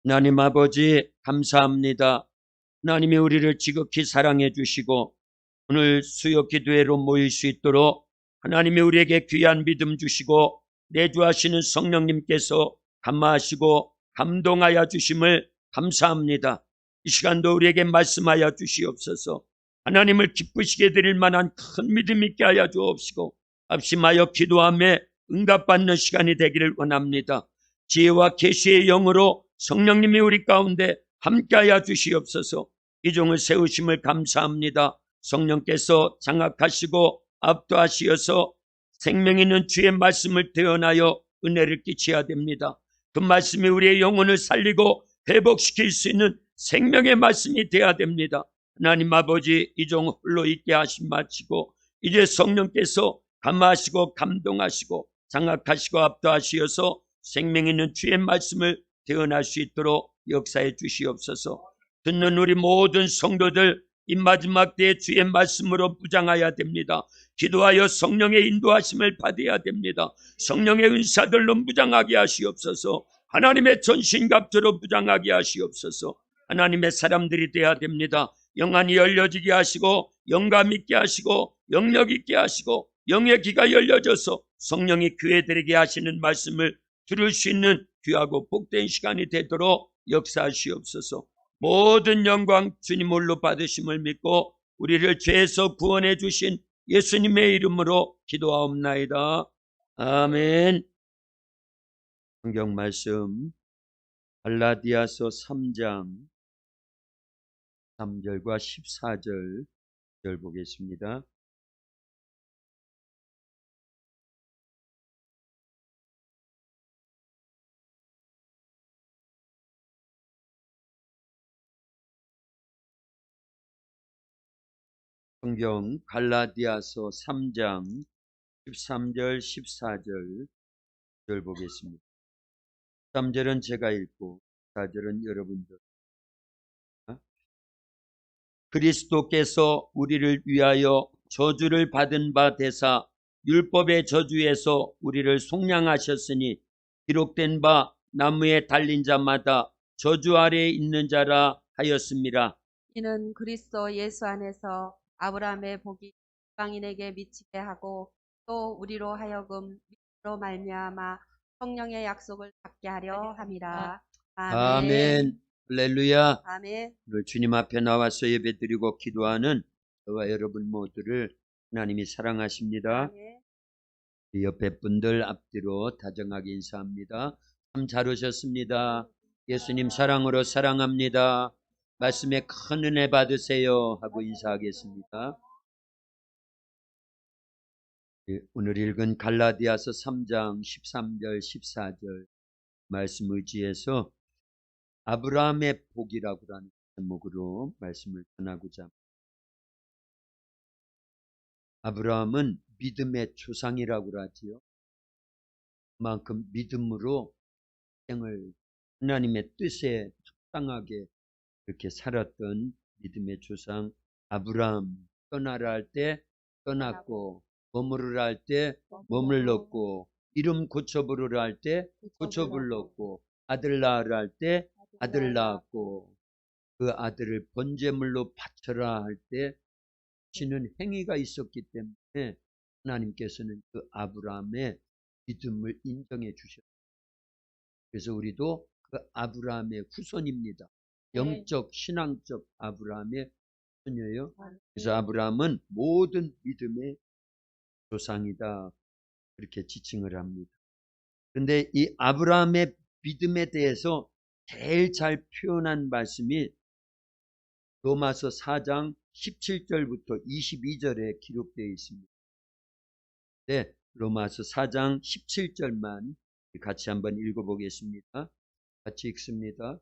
하나님 아버지 감사합니다. 하나님이 우리를 지극히 사랑해 주시고 오늘 수요 기도회로 모일 수 있도록 하나님이 우리에게 귀한 믿음 주시고 내주하시는 성령님께서 감화하시고 감동하여 주심을 감사합니다. 이 시간도 우리에게 말씀하여 주시옵소서. 하나님을 기쁘시게 드릴 만한 큰 믿음 있게 하여 주옵시고 합심하여 기도함에 응답받는 시간이 되기를 원합니다. 지혜와 계시의 영으로 성령님이 우리 가운데 함께하여 주시옵소서. 이 종을 세우심을 감사합니다. 성령께서 장악하시고 압도하시어서 생명 있는 주의 말씀을 태어나여 은혜를 끼쳐야 됩니다. 그 말씀이 우리의 영혼을 살리고 회복시킬 수 있는 생명의 말씀이 되어야 됩니다. 하나님 아버지 이 종 홀로 있게 하심 마치고 이제 성령께서 감화하시고 감동하시고 장악하시고 압도하시어서 생명 있는 주의 말씀을 태어날 수 있도록 역사해 주시옵소서. 듣는 우리 모든 성도들 이 마지막 때에 주의 말씀으로 무장해야 됩니다. 기도하여 성령의 인도하심을 받아야 됩니다. 성령의 은사들로 무장하게 하시옵소서. 하나님의 전신갑주로 무장하게 하시옵소서. 하나님의 사람들이 되어야 됩니다. 영안이 열려지게 하시고 영감 있게 하시고 영력 있게 하시고 영의 귀가 열려져서 성령이 교회들에게 하시는 말씀을 들을 수 있는 귀하고 복된 시간이 되도록 역사하시옵소서. 모든 영광 주님 홀로 받으심을 믿고 우리를 죄에서 구원해 주신 예수님의 이름으로 기도하옵나이다. 아멘. 성경 말씀 갈라디아서 3장 3절과 14절 보겠습니다. 성경 갈라디아서 3장 13절 14절 보겠습니다. 13절은 제가 읽고 14절은 여러분들. 그리스도께서 우리를 위하여 저주를 받은 바 되사 율법의 저주에서 우리를 속량하셨으니 기록된 바 나무에 달린 자마다 저주 아래에 있는 자라 하였습니다. 이는 그리스도 예수 안에서 아브라함의 복이 이방인에게 미치게 하고 또 우리로 하여금 믿음으로 말미암아 성령의 약속을 받게 하려 함이라. 아멘. 아멘. 할렐루야. 아멘. 오늘 주님 앞에 나와서 예배드리고 기도하는 저와 여러분 모두를 하나님이 사랑하십니다. 아멘. 옆에 분들 앞뒤로 다정하게 인사합니다. 참 잘 오셨습니다. 예수님 사랑으로 사랑합니다. 말씀에 큰 은혜 받으세요 하고 인사하겠습니다. 오늘 읽은 갈라디아서 3장 13절 14절 말씀 의지해서 아브라함의 복이라고 하는 제목으로 말씀을 전하고자 합니다. 아브라함은 믿음의 조상이라고 하지요. 그만큼 믿음으로 생을 하나님의 뜻에 합당하게 그렇게 살았던 믿음의 조상 아브라함. 떠나라 할 때 떠났고 머무르라 할 때 머물렀고 이름 고쳐 부르라 할 때 고쳐 불렀고 아들 낳으라 할 때 아들 낳았고 그 아들을 번제물로 바쳐라 할 때 지는 행위가 있었기 때문에 하나님께서는 그 아브라함의 믿음을 인정해 주셨어요. 그래서 우리도 그 아브라함의 후손입니다. 영적 신앙적 아브라함의 후손이에요. 그래서 아브라함은 모든 믿음의 조상이다 그렇게 지칭을 합니다. 그런데 이 아브라함의 믿음에 대해서 제일 잘 표현한 말씀이 로마서 4장 17절부터 22절에 기록되어 있습니다. 네, 로마서 4장 17절만 같이 한번 읽어보겠습니다. 같이 읽습니다.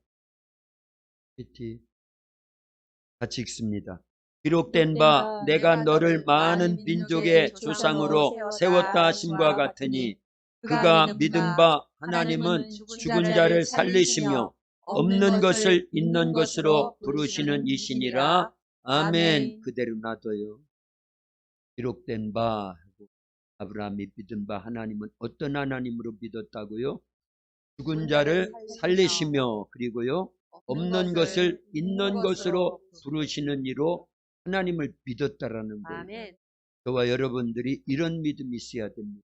같이 읽습니다. 기록된 바 내가 너를 많은 민족의 조상으로 세웠다 하심과 같으니 그가 믿은 바 하나님은 죽은 자를 살리시며 없는 것을 있는 것으로 부르시는 이시니라. 아멘. 그대로 놔둬요. 기록된 바 아브라함이 믿은 바 하나님은 어떤 하나님으로 믿었다고요? 죽은 자를 살리시며 그리고요 없는 것을 있는 것으로 부르시는 이로 하나님을 믿었다라는 거예요. 아멘. 저와 여러분들이 이런 믿음이 있어야 됩니다.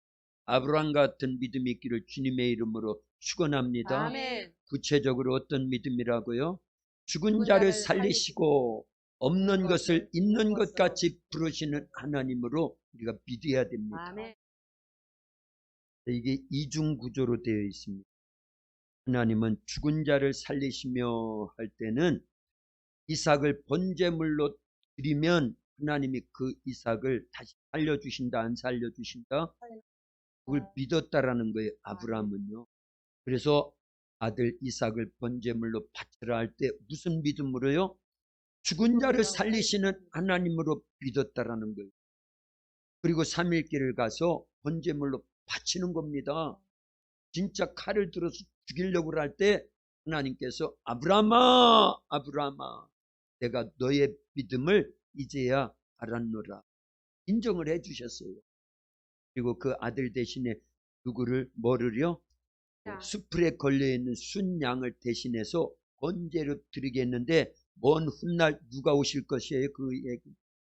아브라함 같은 믿음이 있기를 주님의 이름으로 축원합니다. 아멘. 구체적으로 어떤 믿음이라고요? 죽은 자를 살리시고 없는 것을 있는 것 같이 부르시는 하나님으로 우리가 믿어야 됩니다. 아멘. 이게 이중 구조로 되어 있습니다. 하나님은 죽은 자를 살리시며 할 때는 이삭을 번제물로 드리면 하나님이 그 이삭을 다시 살려주신다 안 살려주신다? 그걸 믿었다라는 거예요. 아브라함은요. 그래서 아들 이삭을 번제물로 바치라 할 때 무슨 믿음으로요? 죽은 자를 살리시는 하나님으로 믿었다라는 거예요. 그리고 3일길을 가서 번제물로 바치는 겁니다. 진짜 칼을 들어서 죽이려고 할 때 하나님께서 아브라함아 아브라함아 내가 너의 믿음을 이제야 알았노라 인정을 해주셨어요. 그리고 그 아들 대신에 누구를 뭐를요? 수풀에 걸려있는 순양을 대신해서 번제로 드리겠는데 먼 훗날 누가 오실 것이에요? 그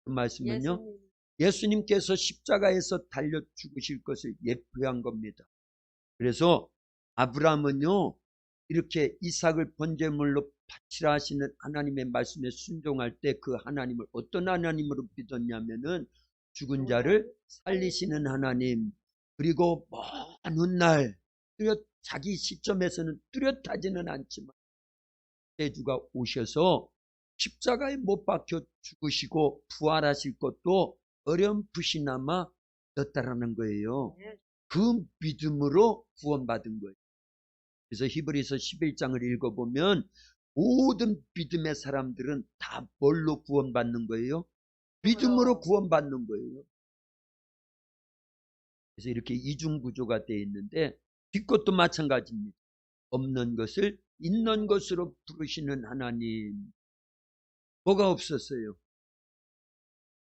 말씀은요? 예수님께서 십자가에서 달려 죽으실 것을 예표한 겁니다. 그래서 아브라함은요 이렇게 이삭을 번제물로 바치라 하시는 하나님의 말씀에 순종할 때 그 하나님을 어떤 하나님으로 믿었냐면은 죽은 자를 살리시는 하나님, 그리고 먼 훗날 자기 시점에서는 뚜렷하지는 않지만 대주가 오셔서 십자가에 못 박혀 죽으시고 부활하실 것도 어렴풋이나마 였다라는 거예요. 그 믿음으로 구원받은 거예요. 그래서 히브리서 11장을 읽어보면 모든 믿음의 사람들은 다 뭘로 구원받는 거예요? 믿음으로 구원받는 거예요. 그래서 이렇게 이중구조가 되어 있는데 뒷것도 마찬가지입니다. 없는 것을 있는 것으로 부르시는 하나님. 뭐가 없었어요?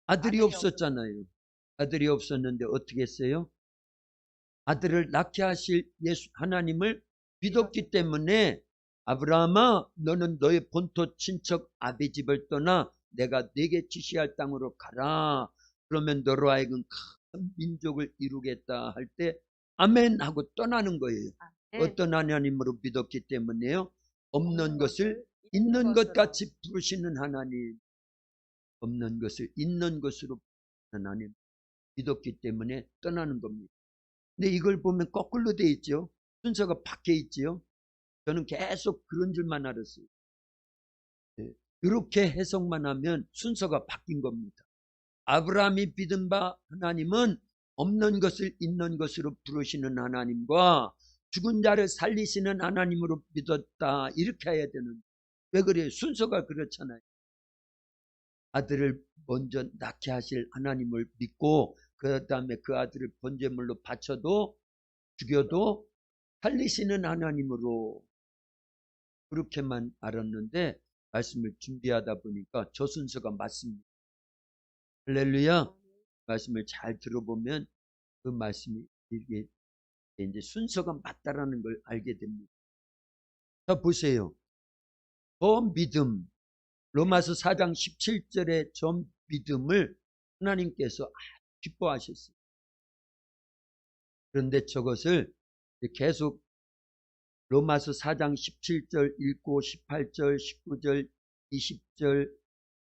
아들이 없었잖아요. 아들이 없었는데 어떻게 했어요? 아들을 낳게 하실 예수 하나님을 믿었기 때문에 아브라함아 너는 너의 본토 친척 아비 집을 떠나 내가 네게 지시할 땅으로 가라. 그러면 너로 하여금 큰 민족을 이루겠다 할 때 아멘 하고 떠나는 거예요. 어떤 하나님으로 믿었기 때문에요. 없는 것을 있는 것 같이 부르시는 하나님. 없는 것을 있는 것으로 부르시는 하나님 믿었기 때문에 떠나는 겁니다. 근데 이걸 보면 거꾸로 돼 있죠. 순서가 바뀌어 있지요. 저는 계속 그런 줄만 알았어요. 이렇게 해석만 하면 순서가 바뀐 겁니다. 아브라함이 믿은 바 하나님은 없는 것을 있는 것으로 부르시는 하나님과 죽은 자를 살리시는 하나님으로 믿었다. 이렇게 해야 되는. 왜 그래요? 순서가 그렇잖아요. 아들을 먼저 낳게 하실 하나님을 믿고 그 다음에 그 아들을 번제물로 바쳐도 죽여도 살리시는 하나님으로 그렇게만 알았는데 말씀을 준비하다 보니까 저 순서가 맞습니다. 할렐루야. 말씀을 잘 들어보면 그 말씀이 이게 이제 순서가 맞다라는 걸 알게 됩니다. 자 보세요. 저 믿음 로마서 4장 17절의 저 믿음을 하나님께서 기뻐하셨어요. 그런데 저것을 계속 로마서 4장 17절 읽고 18절, 19절, 20절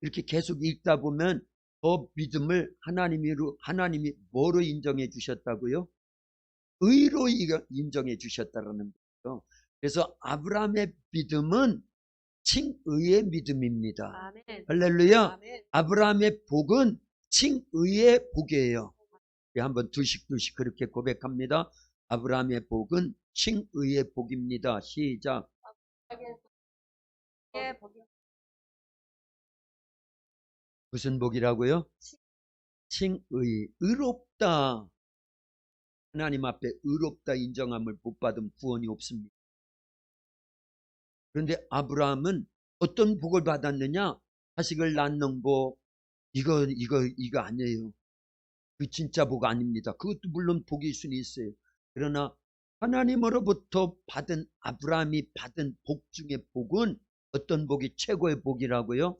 이렇게 계속 읽다 보면 저 믿음을 하나님이 뭐로 인정해 주셨다고요? 의로 인정해 주셨다는 거죠. 그래서 아브라함의 믿음은 칭의의 믿음입니다. 아멘. 할렐루야. 아멘. 아브라함의 복은 칭의의 복이에요. 한번 둘씩 그렇게 고백합니다. 아브라함의 복은 칭의의 복입니다. 시작. 무슨 복이라고요? 칭의. 의롭다. 하나님 앞에 의롭다 인정함을 못 받은 구원이 없습니다. 그런데 아브라함은 어떤 복을 받았느냐? 자식을 낳는 복. 이거 아니에요. 그 진짜 복 아닙니다. 그것도 물론 복일 수는 있어요. 그러나 하나님으로부터 받은 아브라함이 받은 복 중에 복은 어떤 복이 최고의 복이라고요?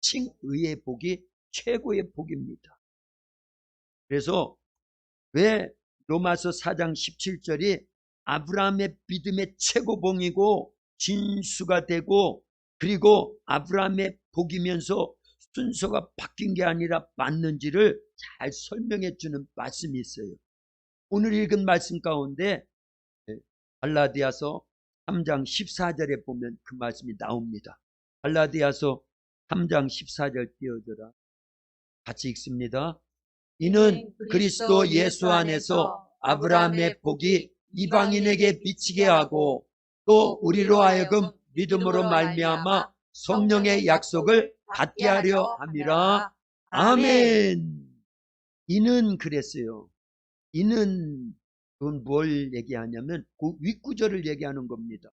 칭의의 복이 최고의 복입니다. 그래서 왜 로마서 4장 17절이 아브라함의 믿음의 최고봉이고 진수가 되고 그리고 아브라함의 복이면서 순서가 바뀐 게 아니라 맞는지를 잘 설명해 주는 말씀이 있어요. 오늘 읽은 말씀 가운데 갈라디아서 3장 14절에 보면 그 말씀이 나옵니다. 갈라디아서 3장 14절 띄워줘라. 같이 읽습니다. 이는 그리스도 예수 안에서 아브라함의 복이 이방인에게 미치게 하고 또 우리로 하여금 믿음으로 말미암아 성령의 약속을 받게 하려 함이라. 아멘. 이는 그랬어요. 이는 그건 뭘 얘기하냐면 그 윗구절을 얘기하는 겁니다.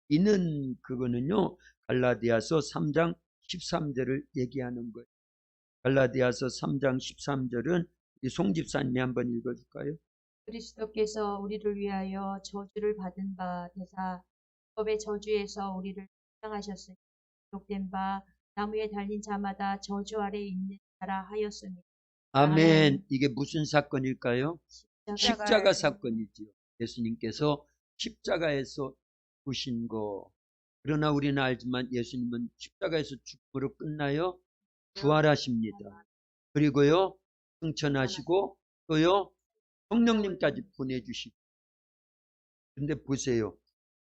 이는 그거는요 갈라디아서 3장 13절을 얘기하는 거예요. 갈라디아서 3장 13절은 송 집사님이 한번 읽어줄까요? 그리스도께서 우리를 위하여 저주를 받은 바 되사 율법의 저주에서 우리를 해당하셨으니 기록된 바 나무에 달린 자마다 저주 아래 있는 자라 하였으니. 아멘. 이게 무슨 사건일까요? 십자가 사건이지요. 예수님께서 십자가에서 죽으신 거. 그러나 우리는 알지만 예수님은 십자가에서 죽음으로 끝나요? 부활하십니다. 그리고요 승천하시고 또요 성령님까지 보내주시고. 근데 보세요.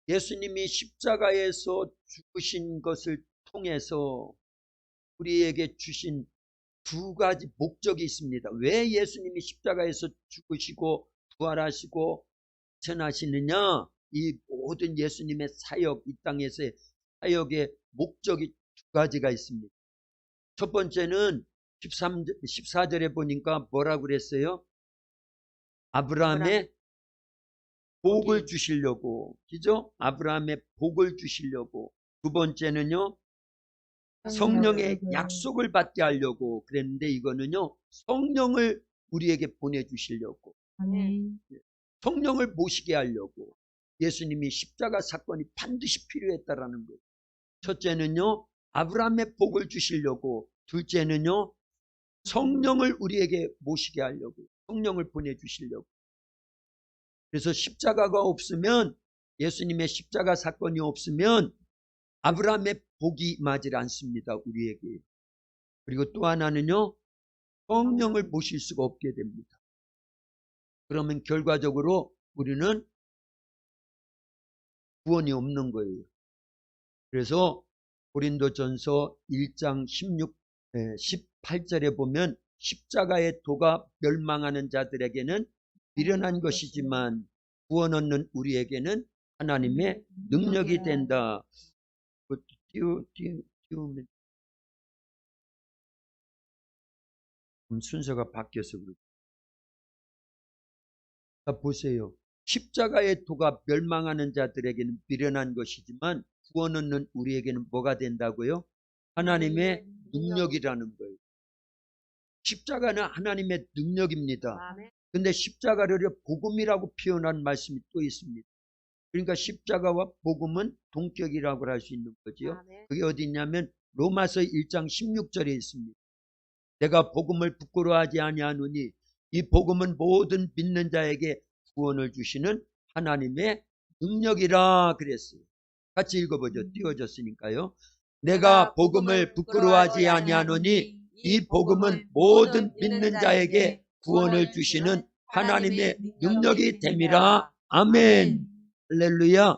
예수님이 십자가에서 죽으신 것을 통해서 우리에게 주신 두 가지 목적이 있습니다. 왜 예수님이 십자가에서 죽으시고 부활하시고 승천하시느냐? 이 모든 예수님의 사역, 이 땅에서의 사역의 목적이 두 가지가 있습니다. 첫 번째는 14절에 보니까 뭐라고 그랬어요? 아브라함의 복을 주시려고. 그죠? 아브라함의 복을 주시려고. 두 번째는요. 성령의 약속을 받게 하려고 그랬는데 이거는요. 성령을 우리에게 보내주시려고. 성령을 모시게 하려고. 예수님이 십자가 사건이 반드시 필요했다라는 거예요. 첫째는요. 아브라함의 복을 주시려고. 둘째는요. 성령을 우리에게 모시게 하려고. 성령을 보내주시려고. 그래서 십자가가 없으면 예수님의 십자가 사건이 없으면 아브라함의 복이 임하지 않습니다. 우리에게. 그리고 또 하나는요. 성령을 모실 수가 없게 됩니다. 그러면 결과적으로 우리는 구원이 없는 거예요. 그래서 고린도전서 1장 18절에 보면 십자가의 도가 멸망하는 자들에게는 미련한 것이지만 구원 얻는 우리에게는 하나님의 능력이 된다. 띄우면 순서가 바뀌어서 그렇죠. 자, 보세요. 십자가의 도가 멸망하는 자들에게는 미련한 것이지만 구원 얻는 우리에게는 뭐가 된다고요? 하나님의 능력이라는 거예요. 십자가는 하나님의 능력입니다. 근데 십자가를 복음이라고 표현한 말씀이 또 있습니다. 그러니까 십자가와 복음은 동격이라고 할 수 있는 거지요. 그게 어디 있냐면 로마서 1장 16절에 있습니다. 내가 복음을 부끄러워하지 아니하노니 이 복음은 모든 믿는 자에게 구원을 주시는 하나님의 능력이라 그랬어요. 같이 읽어보죠. 띄워졌으니까요. 내가 복음을 부끄러워하지 아니하노니 이 복음은 모든 믿는 자에게 구원을 주시는 하나님의 능력이 됨이라. 아멘. 할렐루야.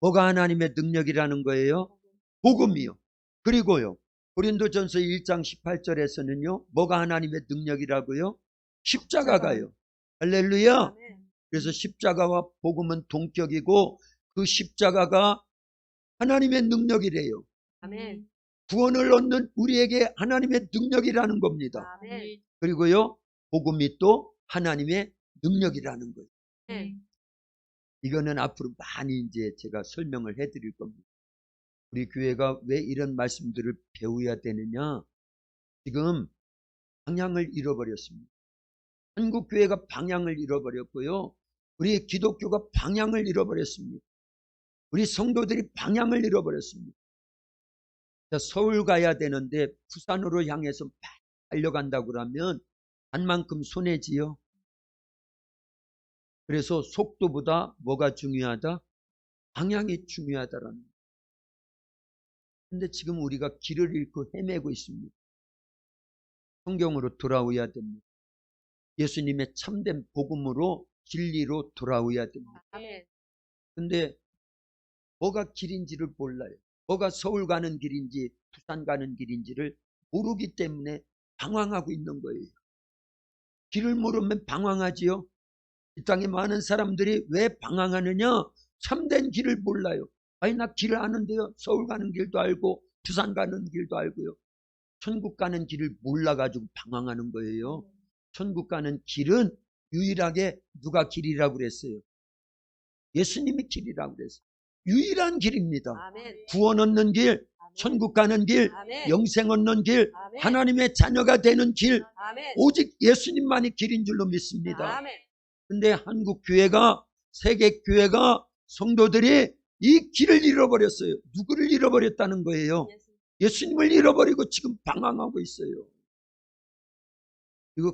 뭐가 하나님의 능력이라는 거예요? 복음이요. 그리고요. 고린도전서 1장 18절에서는요. 뭐가 하나님의 능력이라고요? 십자가가요. 할렐루야. 그래서 십자가와 복음은 동격이고 그 십자가가 하나님의 능력이래요. 아멘. 구원을 얻는 우리에게 하나님의 능력이라는 겁니다. 아멘. 그리고요. 복음이 또 하나님의 능력이라는 거예요. 이거는 앞으로 많이 이제 제가 설명을 해드릴 겁니다. 우리 교회가 왜 이런 말씀들을 배워야 되느냐? 지금 방향을 잃어버렸습니다. 한국 교회가 방향을 잃어버렸고요. 우리 기독교가 방향을 잃어버렸습니다. 우리 성도들이 방향을 잃어버렸습니다. 서울 가야 되는데 부산으로 향해서 막 달려간다고 그러면 단만큼 손해지요. 그래서 속도보다 뭐가 중요하다? 방향이 중요하다라는 거예요. 근데 지금 우리가 길을 잃고 헤매고 있습니다. 성경으로 돌아오야 됩니다. 예수님의 참된 복음으로 진리로 돌아오야 됩니다. 아멘. 근데 뭐가 길인지를 몰라요. 뭐가 서울 가는 길인지 부산 가는 길인지를 모르기 때문에 방황하고 있는 거예요. 길을 모르면 방황하지요. 이 땅에 많은 사람들이 왜 방황하느냐? 참된 길을 몰라요. 아니, 나 길을 아는데요. 서울 가는 길도 알고 부산 가는 길도 알고요. 천국 가는 길을 몰라가지고 방황하는 거예요. 천국 가는 길은 유일하게 누가 길이라고 그랬어요? 예수님이 길이라고 그랬어요. 유일한 길입니다. 아멘. 구원 얻는 길, 아멘. 천국 가는 길, 아멘. 영생 얻는 길, 아멘. 하나님의 자녀가 되는 길, 아멘. 오직 예수님만이 길인 줄로 믿습니다. 아멘. 근데 한국 교회가, 세계 교회가, 성도들이 이 길을 잃어버렸어요. 누구를 잃어버렸다는 거예요? 예수님을 잃어버리고 지금 방황하고 있어요. 이거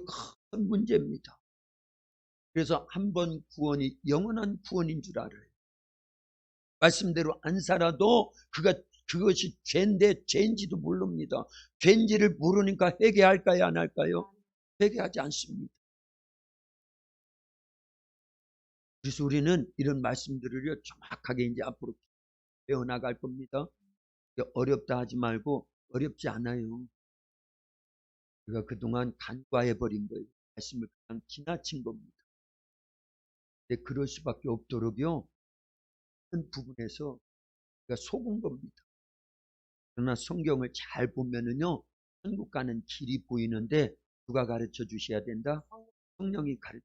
큰 문제입니다. 그래서 한 번 구원이 영원한 구원인 줄 알아요. 말씀대로 안 살아도 그것이 죄인데 죄인지도 모릅니다. 죄인지를 모르니까 회개할까요, 안 할까요? 회개하지 않습니다. 그래서 우리는 이런 말씀들을 정확하게 이제 앞으로 배워나갈 겁니다. 어렵다 하지 말고 어렵지 않아요. 우리가 그동안 간과해버린 거예요. 말씀을 그냥 지나친 겁니다. 근데 그럴 수밖에 없도록요. 큰 부분에서 우리가 속은 겁니다. 그러나 성경을 잘 보면은요. 천국 가는 길이 보이는데 누가 가르쳐 주셔야 된다? 성령이 가르쳐.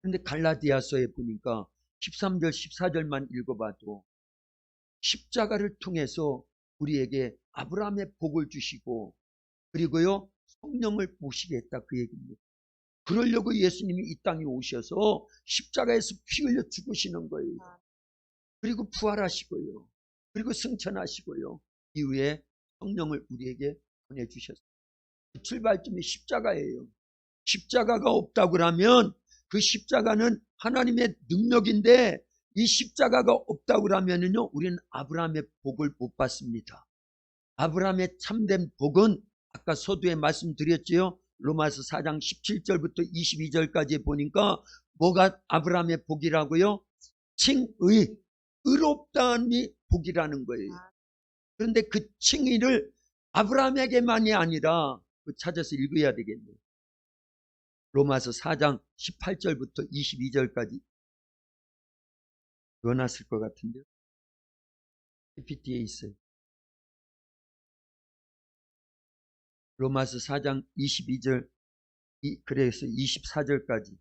그런데 갈라디아서에 보니까 13절 14절만 읽어봐도 십자가를 통해서 우리에게 아브라함의 복을 주시고 그리고요 성령을 모시겠다 그 얘기입니다. 그러려고 예수님이 이 땅에 오셔서 십자가에서 피 흘려 죽으시는 거예요. 그리고 부활하시고요. 그리고 승천하시고요. 이후에 성령을 우리에게 보내주셨어요. 출발점이 십자가예요. 십자가가 없다고 하면 그 십자가는 하나님의 능력인데 이 십자가가 없다고 하면은요 우리는 아브라함의 복을 못 받습니다. 아브라함의 참된 복은 아까 서두에 말씀드렸지요. 로마서 4장 17절부터 22절까지 보니까 뭐가 아브라함의 복이라고요? 칭의, 의롭다함이 복이라는 거예요. 그런데 그 칭의를 아브라함에게만이 아니라 찾아서 읽어야 되겠네요. 로마서 4장 18절부터 22절까지 넣어놨을 것 같은데요. PPT에 있어요. 로마서 4장 22절, 그래서 24절까지.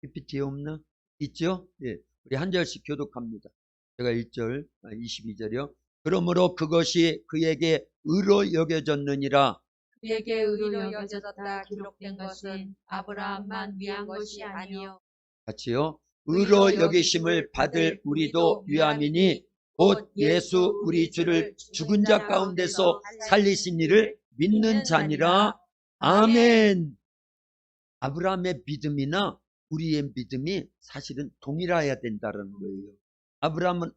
PPT에 없나? 있죠? 예. 우리 한 절씩 교독합니다. 제가 1절, 22절이요. 그러므로 그것이 그에게 의로 여겨졌느니라. 그에게 의로 여겨졌다 기록된 것은 아브라함만 위한 것이 아니요 같이요. 의로 여기심을 받을 우리도 위함이니 곧 예수 우리 주를 죽은 자 가운데서 살리신 이를 믿는 자니라. 아멘. 아브라함의 믿음이나 우리의 믿음이 사실은 동일해야 된다는 거예요. 아브라함은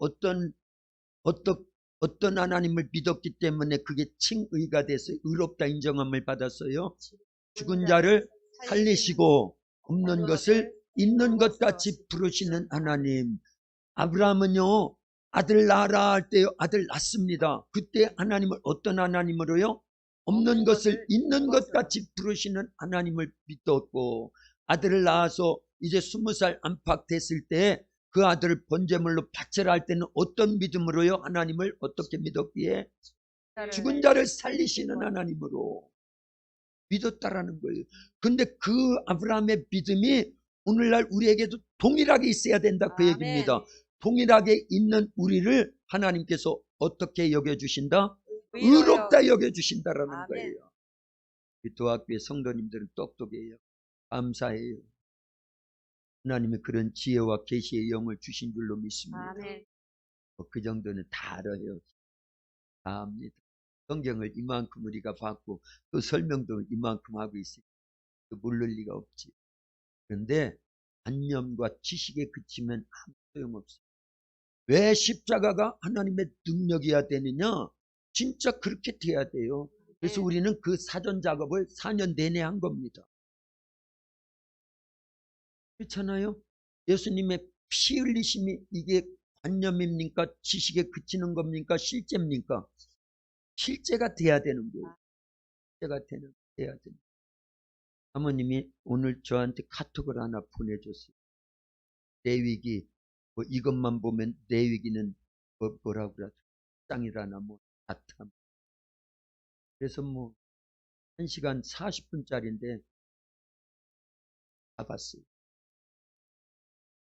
어떤 하나님을 믿었기 때문에 그게 칭의가 돼서 의롭다 인정함을 받았어요. 죽은 자를 살리시고 없는 것을 있는 것 같이 부르시는 하나님. 아브라함은요 아들 낳아라 할 때 아들 낳습니다. 그때 하나님을 어떤 하나님으로요? 없는 것을 있는 것 같이 부르시는 하나님을 믿었고 아들을 낳아서 이제 20살 안팎 됐을 때 그 아들을 번제물로 바쳐라 할 때는 어떤 믿음으로요? 하나님을 어떻게 믿었기에? 죽은 자를 살리시는 하나님으로 믿었다라는 거예요. 근데 그 아브라함의 믿음이 오늘날 우리에게도 동일하게 있어야 된다 그 얘기입니다. 동일하게 있는 우리를 하나님께서 어떻게 여겨주신다? 의롭다 여겨주신다라는 거예요. 이 도학교의 성도님들은 똑똑해요. 감사해요. 하나님이 그런 지혜와 계시의 영을 주신 줄로 믿습니다. 아멘. 그 정도는 다 알아요. 다 압니다. 성경을 이만큼 우리가 받고 또 설명도 이만큼 하고 있으니까 모를 리가 없지. 그런데 관념과 지식에 그치면 아무 소용없어요. 왜 십자가가 하나님의 능력이어야 되느냐? 진짜 그렇게 돼야 돼요. 그래서 네. 우리는 그 사전 작업을 4년 내내 한 겁니다. 그렇잖아요? 예수님의 피 흘리심이 이게 관념입니까? 지식에 그치는 겁니까? 실제입니까? 실제가 돼야 되는 거예요. 실제가 돼야 되는. 사모님이 오늘 저한테 카톡을 하나 보내줬어요. 레위기 뭐 이것만 보면 레위기는 뭐라고 그러죠? 짱이라나 뭐 같아. 그래서 뭐 1시간 40분짜리인데 다 봤어요.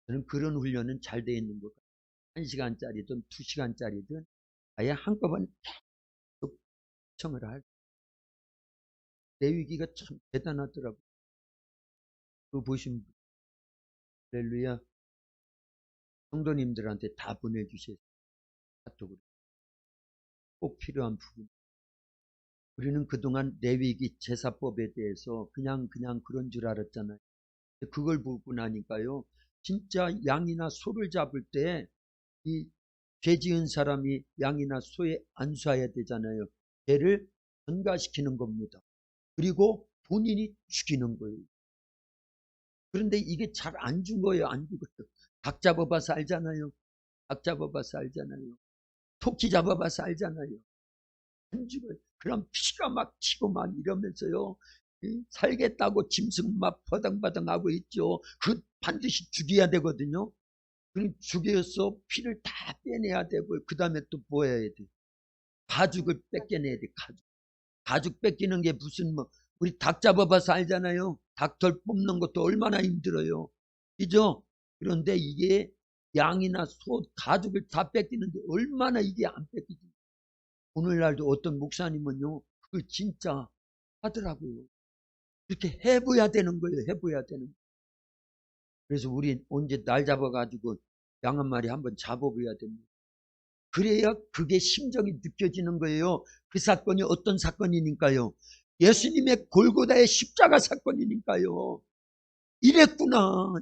저는 그런 훈련은 잘 돼 있는 것 같아요. 1시간짜리든 2시간짜리든 아예 한꺼번에 계속 시청을 할. 레위기가 참 대단하더라고요. 그거 보신 분. 할렐루야. 성도님들한테 다 보내주셨어요. 카톡으로. 꼭 필요한 부분. 우리는 그동안 레위기 제사법에 대해서 그냥 그런 줄 알았잖아요. 그걸 보고 나니까요. 진짜 양이나 소를 잡을 때 이 죄 지은 사람이 양이나 소에 안수해야 되잖아요. 죄를 전가시키는 겁니다. 그리고 본인이 죽이는 거예요. 그런데 이게 잘 안 죽어요. 안 죽어요. 닭 잡아봐서 알잖아요. 닭 잡아봐서 알잖아요. 토끼 잡아봐서 알잖아요. 안 죽어요. 그럼 피가 막 튀고 막 이러면서요. 살겠다고 짐승 막 버덩버덩하고 있죠. 그 반드시 죽여야 되거든요. 그럼 죽여서 피를 다 빼내야 되고 그 다음에 또 뭐 해야 돼? 가죽을 뺏겨내야 돼. 가죽 뺏기는 게 무슨 뭐 우리 닭 잡아봐서 알잖아요. 닭털 뽑는 것도 얼마나 힘들어요. 그죠? 그런데 이게 양이나 소 가죽을 다 뺏기는데 얼마나 이게 안 뺏기지. 오늘날도 어떤 목사님은요 그걸 진짜 하더라고요. 그렇게 해봐야 되는 거예요. 해봐야 되는 거예요. 그래서 우리 언제 날 잡아가지고 양 한 마리 한번 잡아봐야 됩니다. 그래야 그게 심정이 느껴지는 거예요. 그 사건이 어떤 사건이니까요. 예수님의 골고다의 십자가 사건이니까요. 이랬구나.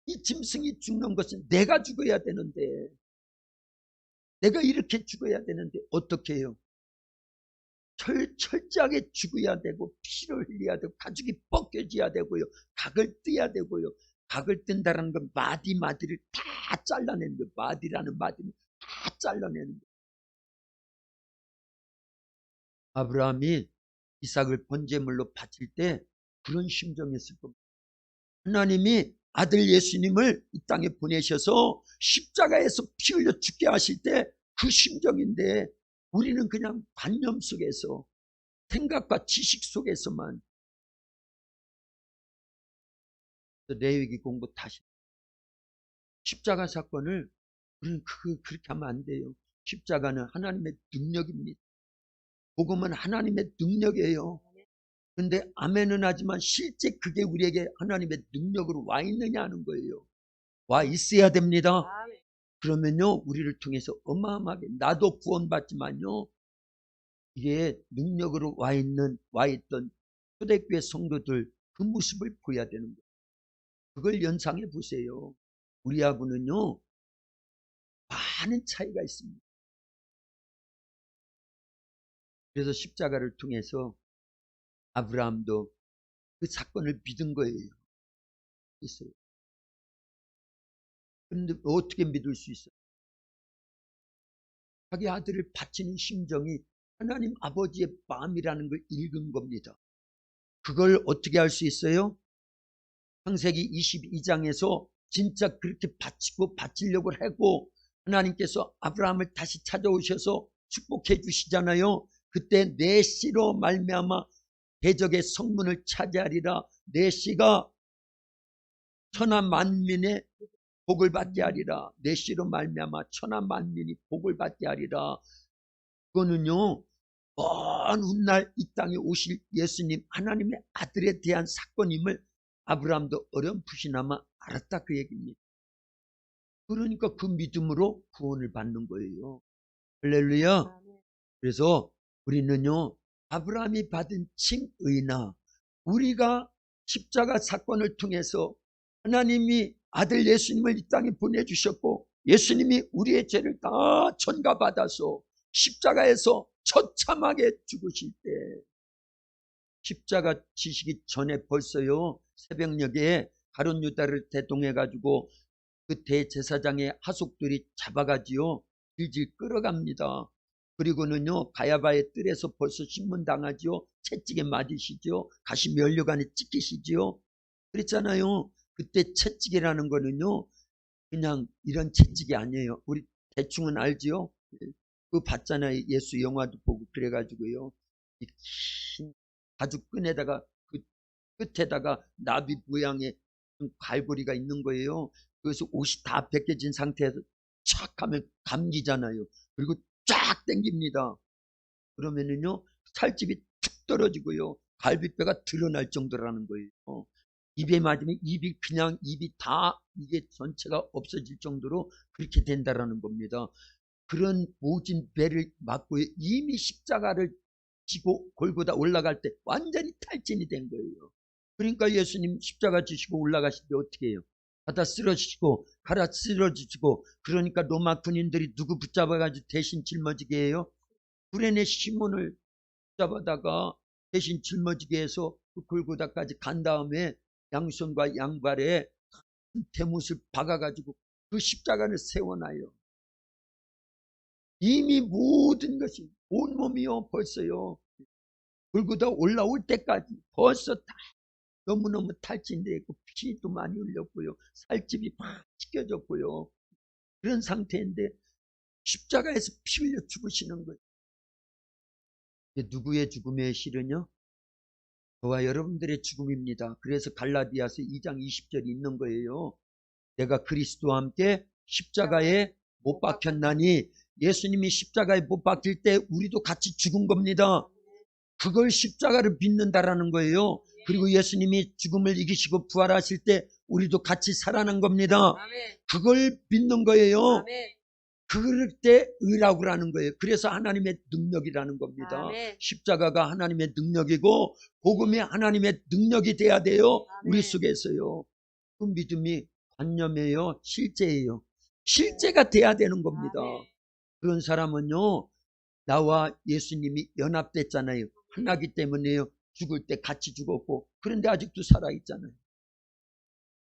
이 짐승이 죽는 것은 내가 죽어야 되는데 내가 이렇게 죽어야 되는데 어떻게 해요? 철저하게 죽어야 되고 피를 흘려야 되고 가죽이 벗겨져야 되고요. 각을 떼야 되고요. 각을 뜬다는 건 마디를 다 잘라내는 거예요. 마디라는 마디는 다 잘라내는 거예요. 아브라함이 이삭을 번제물로 바칠 때 그런 심정이었을 겁니다. 하나님이 아들 예수님을 이 땅에 보내셔서 십자가에서 피 흘려 죽게 하실 때 그 심정인데 우리는 그냥 관념 속에서 생각과 지식 속에서만 레위기 공부 다시 십자가 사건을 우리는 그렇게 하면 안 돼요. 십자가는 하나님의 능력입니다. 복음은 하나님의 능력이에요. 그런데 아멘은 하지만 실제 그게 우리에게 하나님의 능력으로 와 있느냐 하는 거예요. 와 있어야 됩니다. 그러면요 우리를 통해서 어마어마하게 나도 구원받지만요 이게 능력으로 와 있던 초대교회 성도들 그 모습을 보여야 되는 거예요. 그걸 연상해 보세요. 우리하고는요 많은 차이가 있습니다. 그래서 십자가를 통해서 아브라함도 그 사건을 믿은 거예요. 있어요. 그런데 어떻게 믿을 수 있어요? 자기 아들을 바치는 심정이 하나님 아버지의 마음이라는 걸 읽은 겁니다. 그걸 어떻게 할 수 있어요? 창세기 22장에서 진짜 그렇게 바치려고 하고 하나님께서 아브라함을 다시 찾아오셔서 축복해 주시잖아요. 그때 내 씨로 말미암아 대적의 성문을 차지하리라. 내 씨가 천하 만민의 복을 받게 하리라. 내 씨로 말미암아 천하 만민이 복을 받게 하리라. 그거는요 먼 훗날 이 땅에 오실 예수님 하나님의 아들에 대한 사건임을 아브라함도 어렴풋이나마 알았다 그 얘기입니다. 그러니까 그 믿음으로 구원을 받는 거예요. 할렐루야. 아멘. 그래서 우리는요, 아브라함이 받은 칭의나 우리가 십자가 사건을 통해서 하나님이 아들 예수님을 이 땅에 보내주셨고 예수님이 우리의 죄를 다 전가받아서 십자가에서 처참하게 죽으실 때 십자가 지시기 전에 벌써요, 새벽녘에 가룟 유다를 대동해가지고 그 대제사장의 하속들이 잡아가지요 질질 끌어갑니다. 그리고는요 가야바의 뜰에서 벌써 신문당하지요. 채찍에 맞으시죠. 가시 면류관에 찍히시지요. 그랬잖아요. 그때 채찍이라는 거는요 그냥 이런 채찍이 아니에요. 우리 대충은 알지요. 그 봤잖아요. 예수 영화도 보고 그래가지고요 이 긴 가죽 끈에다가 그 끝에다가 나비 모양의 갈고리가 있는 거예요. 그래서 옷이 다 벗겨진 상태에서 착 하면 감기잖아요. 그리고 쫙 당깁니다. 그러면은요 살집이 툭 떨어지고요 갈비뼈가 드러날 정도라는 거예요. 입에 맞으면 입이 그냥 입이 다 이게 전체가 없어질 정도로 그렇게 된다라는 겁니다. 그런 모진 배를 맞고 이미 십자가를 지고 골고다 올라갈 때 완전히 탈진이 된 거예요. 그러니까 예수님 십자가 지시고 올라가실 때 어떻게 해요? 가다 쓰러지시고 가라 쓰러지시고, 그러니까 로마 군인들이 누구 붙잡아가지고 대신 짊어지게 해요? 구레네 시몬을 붙잡아다가 대신 짊어지게 해서 그 골고다까지 간 다음에 양손과 양발에 대못을 박아가지고 그 십자가를 세워놔요. 이미 모든 것이 온몸이요 벌써요 골고다 올라올 때까지 벌써 다 너무너무 탈진되어 있고 피도 많이 흘렸고요 살집이 막 찢겨졌고요 그런 상태인데 십자가에서 피 흘려 죽으시는 거예요. 이게 누구의 죽음의 실은요? 저와 여러분들의 죽음입니다. 그래서 갈라디아서 2장 20절이 있는 거예요. 내가 그리스도와 함께 십자가에 못 박혔나니, 예수님이 십자가에 못 박힐 때 우리도 같이 죽은 겁니다. 그걸 십자가를 믿는다라는 거예요. 그리고 예수님이 죽음을 이기시고 부활하실 때 우리도 같이 살아난 겁니다. 그걸 믿는 거예요. 그럴 때 의라고 하는 거예요. 그래서 하나님의 능력이라는 겁니다. 아멘. 십자가가 하나님의 능력이고 복음이 하나님의 능력이 돼야 돼요. 우리 아멘. 속에서요. 그 믿음이 관념이에요. 실제예요. 실제가 돼야 되는 겁니다. 아멘. 그런 사람은요, 나와 예수님이 연합됐잖아요. 하나기 때문에요. 죽을 때 같이 죽었고, 그런데 아직도 살아있잖아요.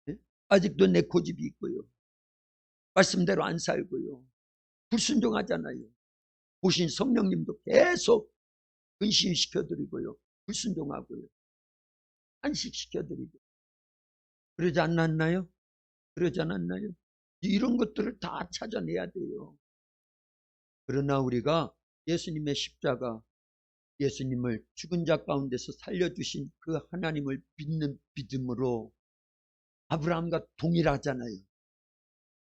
네? 아직도 내 고집이 있고요. 말씀대로 안 살고요. 불순종하잖아요. 오신 성령님도 계속 근신시켜드리고요. 불순종하고요. 안식시켜드리고. 그러지 않았나요? 그러지 않았나요? 이런 것들을 다 찾아내야 돼요. 그러나 우리가 예수님의 십자가, 예수님을 죽은 자 가운데서 살려주신 그 하나님을 믿는 믿음으로 아브라함과 동일하잖아요.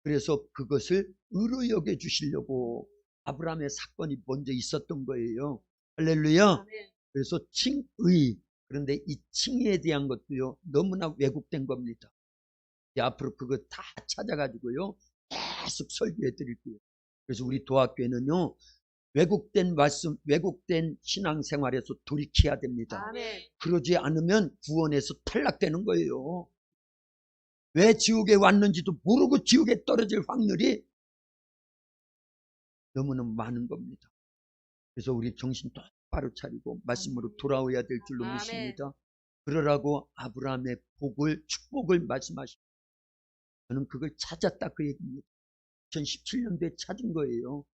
그래서 그것을 의로 여겨주시려고 아브라함의 사건이 먼저 있었던 거예요. 할렐루야. 아멘. 그래서 칭의, 그런데 이 칭의에 대한 것도요 너무나 왜곡된 겁니다. 앞으로 그거 다 찾아가지고요 계속 설교해 드릴게요. 그래서 우리 도학교에는요 왜곡된 말씀, 왜곡된 신앙생활에서 돌이켜야 됩니다. 아멘. 그러지 않으면 구원에서 탈락되는 거예요. 왜 지옥에 왔는지도 모르고 지옥에 떨어질 확률이 너무너무 많은 겁니다. 그래서 우리 정신 똑바로 차리고 말씀으로 돌아오야 될 줄로 아멘. 믿습니다. 그러라고 아브라함의 복을, 축복을 말씀하십니다. 저는 그걸 찾았다 그 얘기입니다. 2017년도에 찾은 거예요.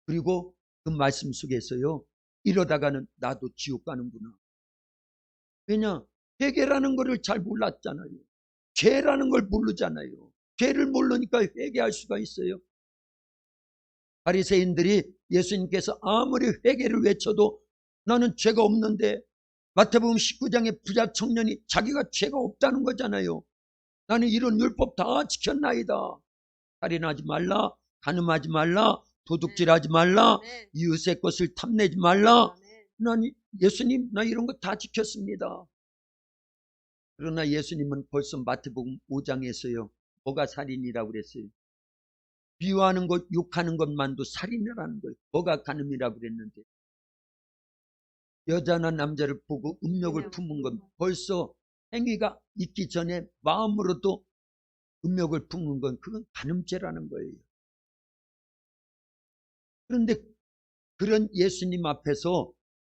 그리고 그 말씀 속에서요 이러다가는 나도 지옥 가는구나. 왜냐? 회개라는 거를 잘 몰랐잖아요. 죄라는 걸 모르잖아요. 죄를 모르니까 회개할 수가 있어요. 바리새인들이 예수님께서 아무리 회개를 외쳐도 나는 죄가 없는데, 마태복음 19장의 부자 청년이 자기가 죄가 없다는 거잖아요. 나는 이런 율법 다 지켰나이다. 살인하지 말라, 간음하지 말라, 도둑질하지 말라, 아멘. 이웃의 것을 탐내지 말라. 아멘. 난 예수님 나 이런 거 다 지켰습니다. 그러나 예수님은 벌써 마태복음 5장에서요. 뭐가 살인이라고 그랬어요? 비유하는 것, 욕하는 것만도 살인이라는 거예요. 뭐가 간음이라고 그랬는데. 여자나 남자를 보고 음욕을 품은 건 벌써 행위가 있기 전에 마음으로도 음욕을 품은 건 그건 간음죄라는 거예요. 그런데 그런 예수님 앞에서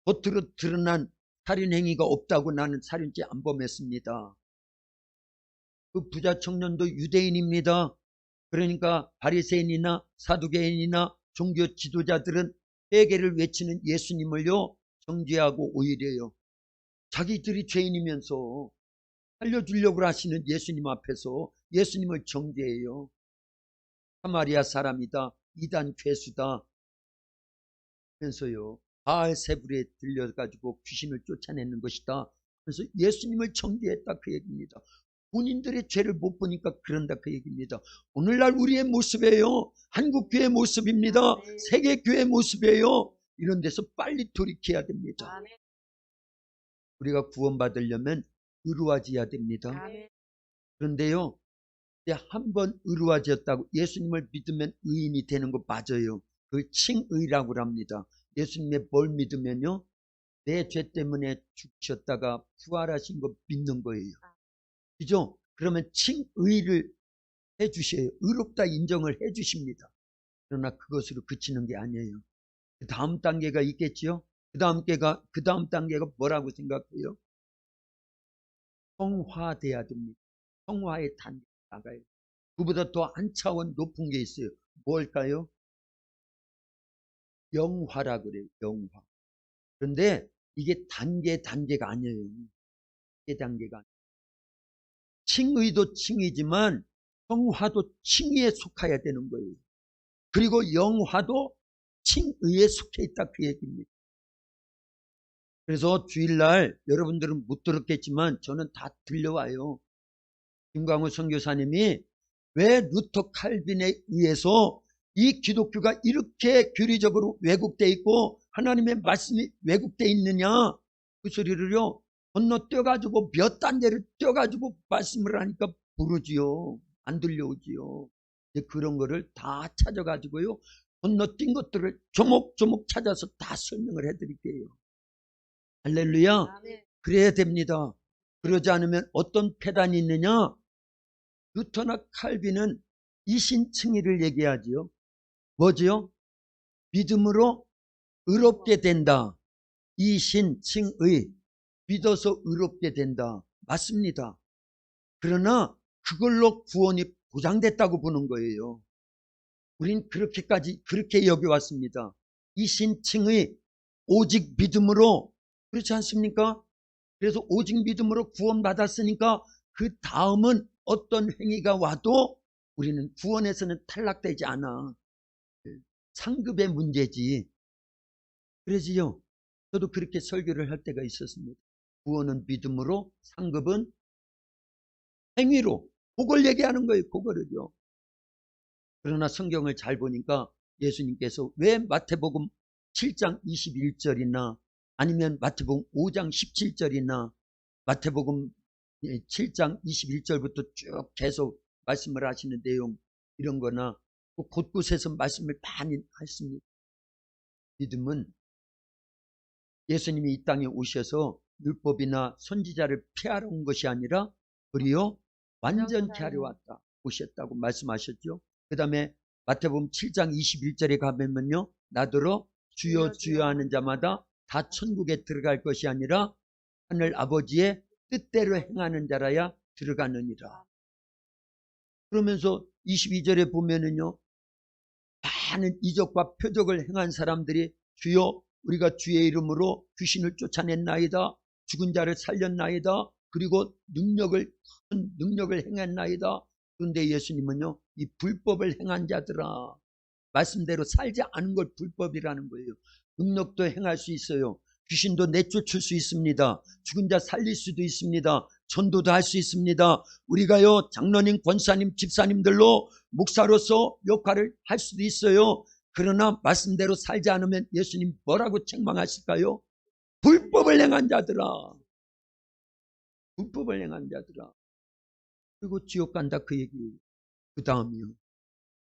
겉으로 드러난 살인 행위가 없다고 나는 살인죄 안 범했습니다. 그 부자 청년도 유대인입니다. 그러니까 바리새인이나 사두개인이나 종교 지도자들은 회개를 외치는 예수님을요 정죄하고 오히려요 자기들이 죄인이면서 살려주려고 하시는 예수님 앞에서 예수님을 정죄해요. 사마리아 사람이다, 이단 괴수다 하면서요 바알세불에 들려가지고 귀신을 쫓아내는 것이다. 그래서 예수님을 정죄했다 그 얘기입니다. 본인들의 죄를 못 보니까 그런다 그 얘기입니다. 오늘날 우리의 모습이에요. 한국교회 모습입니다. 세계교회 모습이에요. 이런 데서 빨리 돌이켜야 됩니다. 우리가 구원받으려면 의로워져야 됩니다. 그런데요 한번 의로워졌다고 예수님을 믿으면 의인이 되는 거 맞아요. 그 칭의라고 합니다. 예수님의 뭘 믿으면요 내 죄 때문에 죽으셨다가 부활하신 거 믿는 거예요. 그죠? 그러면 칭의를 해주셔요. 의롭다 인정을 해주십니다. 그러나 그것으로 그치는 게 아니에요. 그 다음 단계가 있겠지요? 그 다음 단계가 뭐라고 생각해요? 성화돼야 됩니다. 성화의 단계 나가요. 그보다 더 한 차원 높은 게 있어요. 뭘까요? 영화라 그래요. 영화. 그런데 이게 단계가 아니에요. 단계가 아니에요. 칭의도 칭의지만 성화도 칭의에 속해야 되는 거예요. 그리고 영화도 칭의에 속해 있다 그 얘기입니다. 그래서 주일날 여러분들은 못 들었겠지만 저는 다 들려와요. 김광우 선교사님이 왜 루터 칼빈에 의해서 이 기독교가 이렇게 교리적으로 왜곡되어 있고 하나님의 말씀이 왜곡되어 있느냐 그 소리를요 건너뛰어가지고 몇 단계를 뛰어가지고 말씀을 하니까 모르지요. 안 들려오지요. 그런 거를 다 찾아가지고요 건너뛴 것들을 조목조목 찾아서 다 설명을 해드릴게요. 할렐루야. 그래야 됩니다. 그러지 않으면 어떤 폐단이 있느냐? 루터나 칼빈은 이신칭의를 얘기하지요. 뭐지요? 믿음으로 의롭게 된다. 이신칭의. 믿어서 의롭게 된다. 맞습니다. 그러나 그걸로 구원이 보장됐다고 보는 거예요. 우린 그렇게 여겨왔습니다. 이신칭의 오직 믿음으로 그렇지 않습니까? 그래서 오직 믿음으로 구원받았으니까 그 다음은 어떤 행위가 와도 우리는 구원에서는 탈락되지 않아. 상급의 문제지. 그러지요. 저도 그렇게 설교를 할 때가 있었습니다. 구원은 믿음으로, 상급은 행위로. 그걸 얘기하는 거예요. 그거를요. 그러나 성경을 잘 보니까 예수님께서 왜 마태복음 7장 21절이나 아니면 마태복음 5장 17절이나 마태복음 7장 21절부터 쭉 계속 말씀을 하시는 내용 이런 거나 곳곳에서 말씀을 많이 하십니다. 믿음은 예수님이 이 땅에 오셔서 율법이나 선지자를 폐하러 온 것이 아니라 우리요 완전케 하려 왔다 오셨다고 말씀하셨죠. 그 다음에 마태복음 7장 21절에 가면요 나더러 주여 주여 하는 자마다 다 천국에 들어갈 것이 아니라 하늘 아버지의 뜻대로 행하는 자라야 들어가느니라. 그러면서 22절에 보면은요 많은 이적과 표적을 행한 사람들이 주여 우리가 주의 이름으로 귀신을 쫓아냈나이다. 죽은 자를 살렸나이다. 그리고 큰 능력을 행했나이다. 그런데 예수님은요 이 불법을 행한 자들아 말씀대로 살지 않은 걸 불법이라는 거예요. 능력도 행할 수 있어요. 귀신도 내쫓을 수 있습니다. 죽은 자 살릴 수도 있습니다. 전도도 할 수 있습니다. 우리가요 장로님, 권사님, 집사님들로 목사로서 역할을 할 수도 있어요. 그러나 말씀대로 살지 않으면 예수님 뭐라고 책망하실까요? 불법을 행한 자들아. 불법을 행한 자들아. 그리고 지옥 간다 그 얘기예요. 그 다음이요.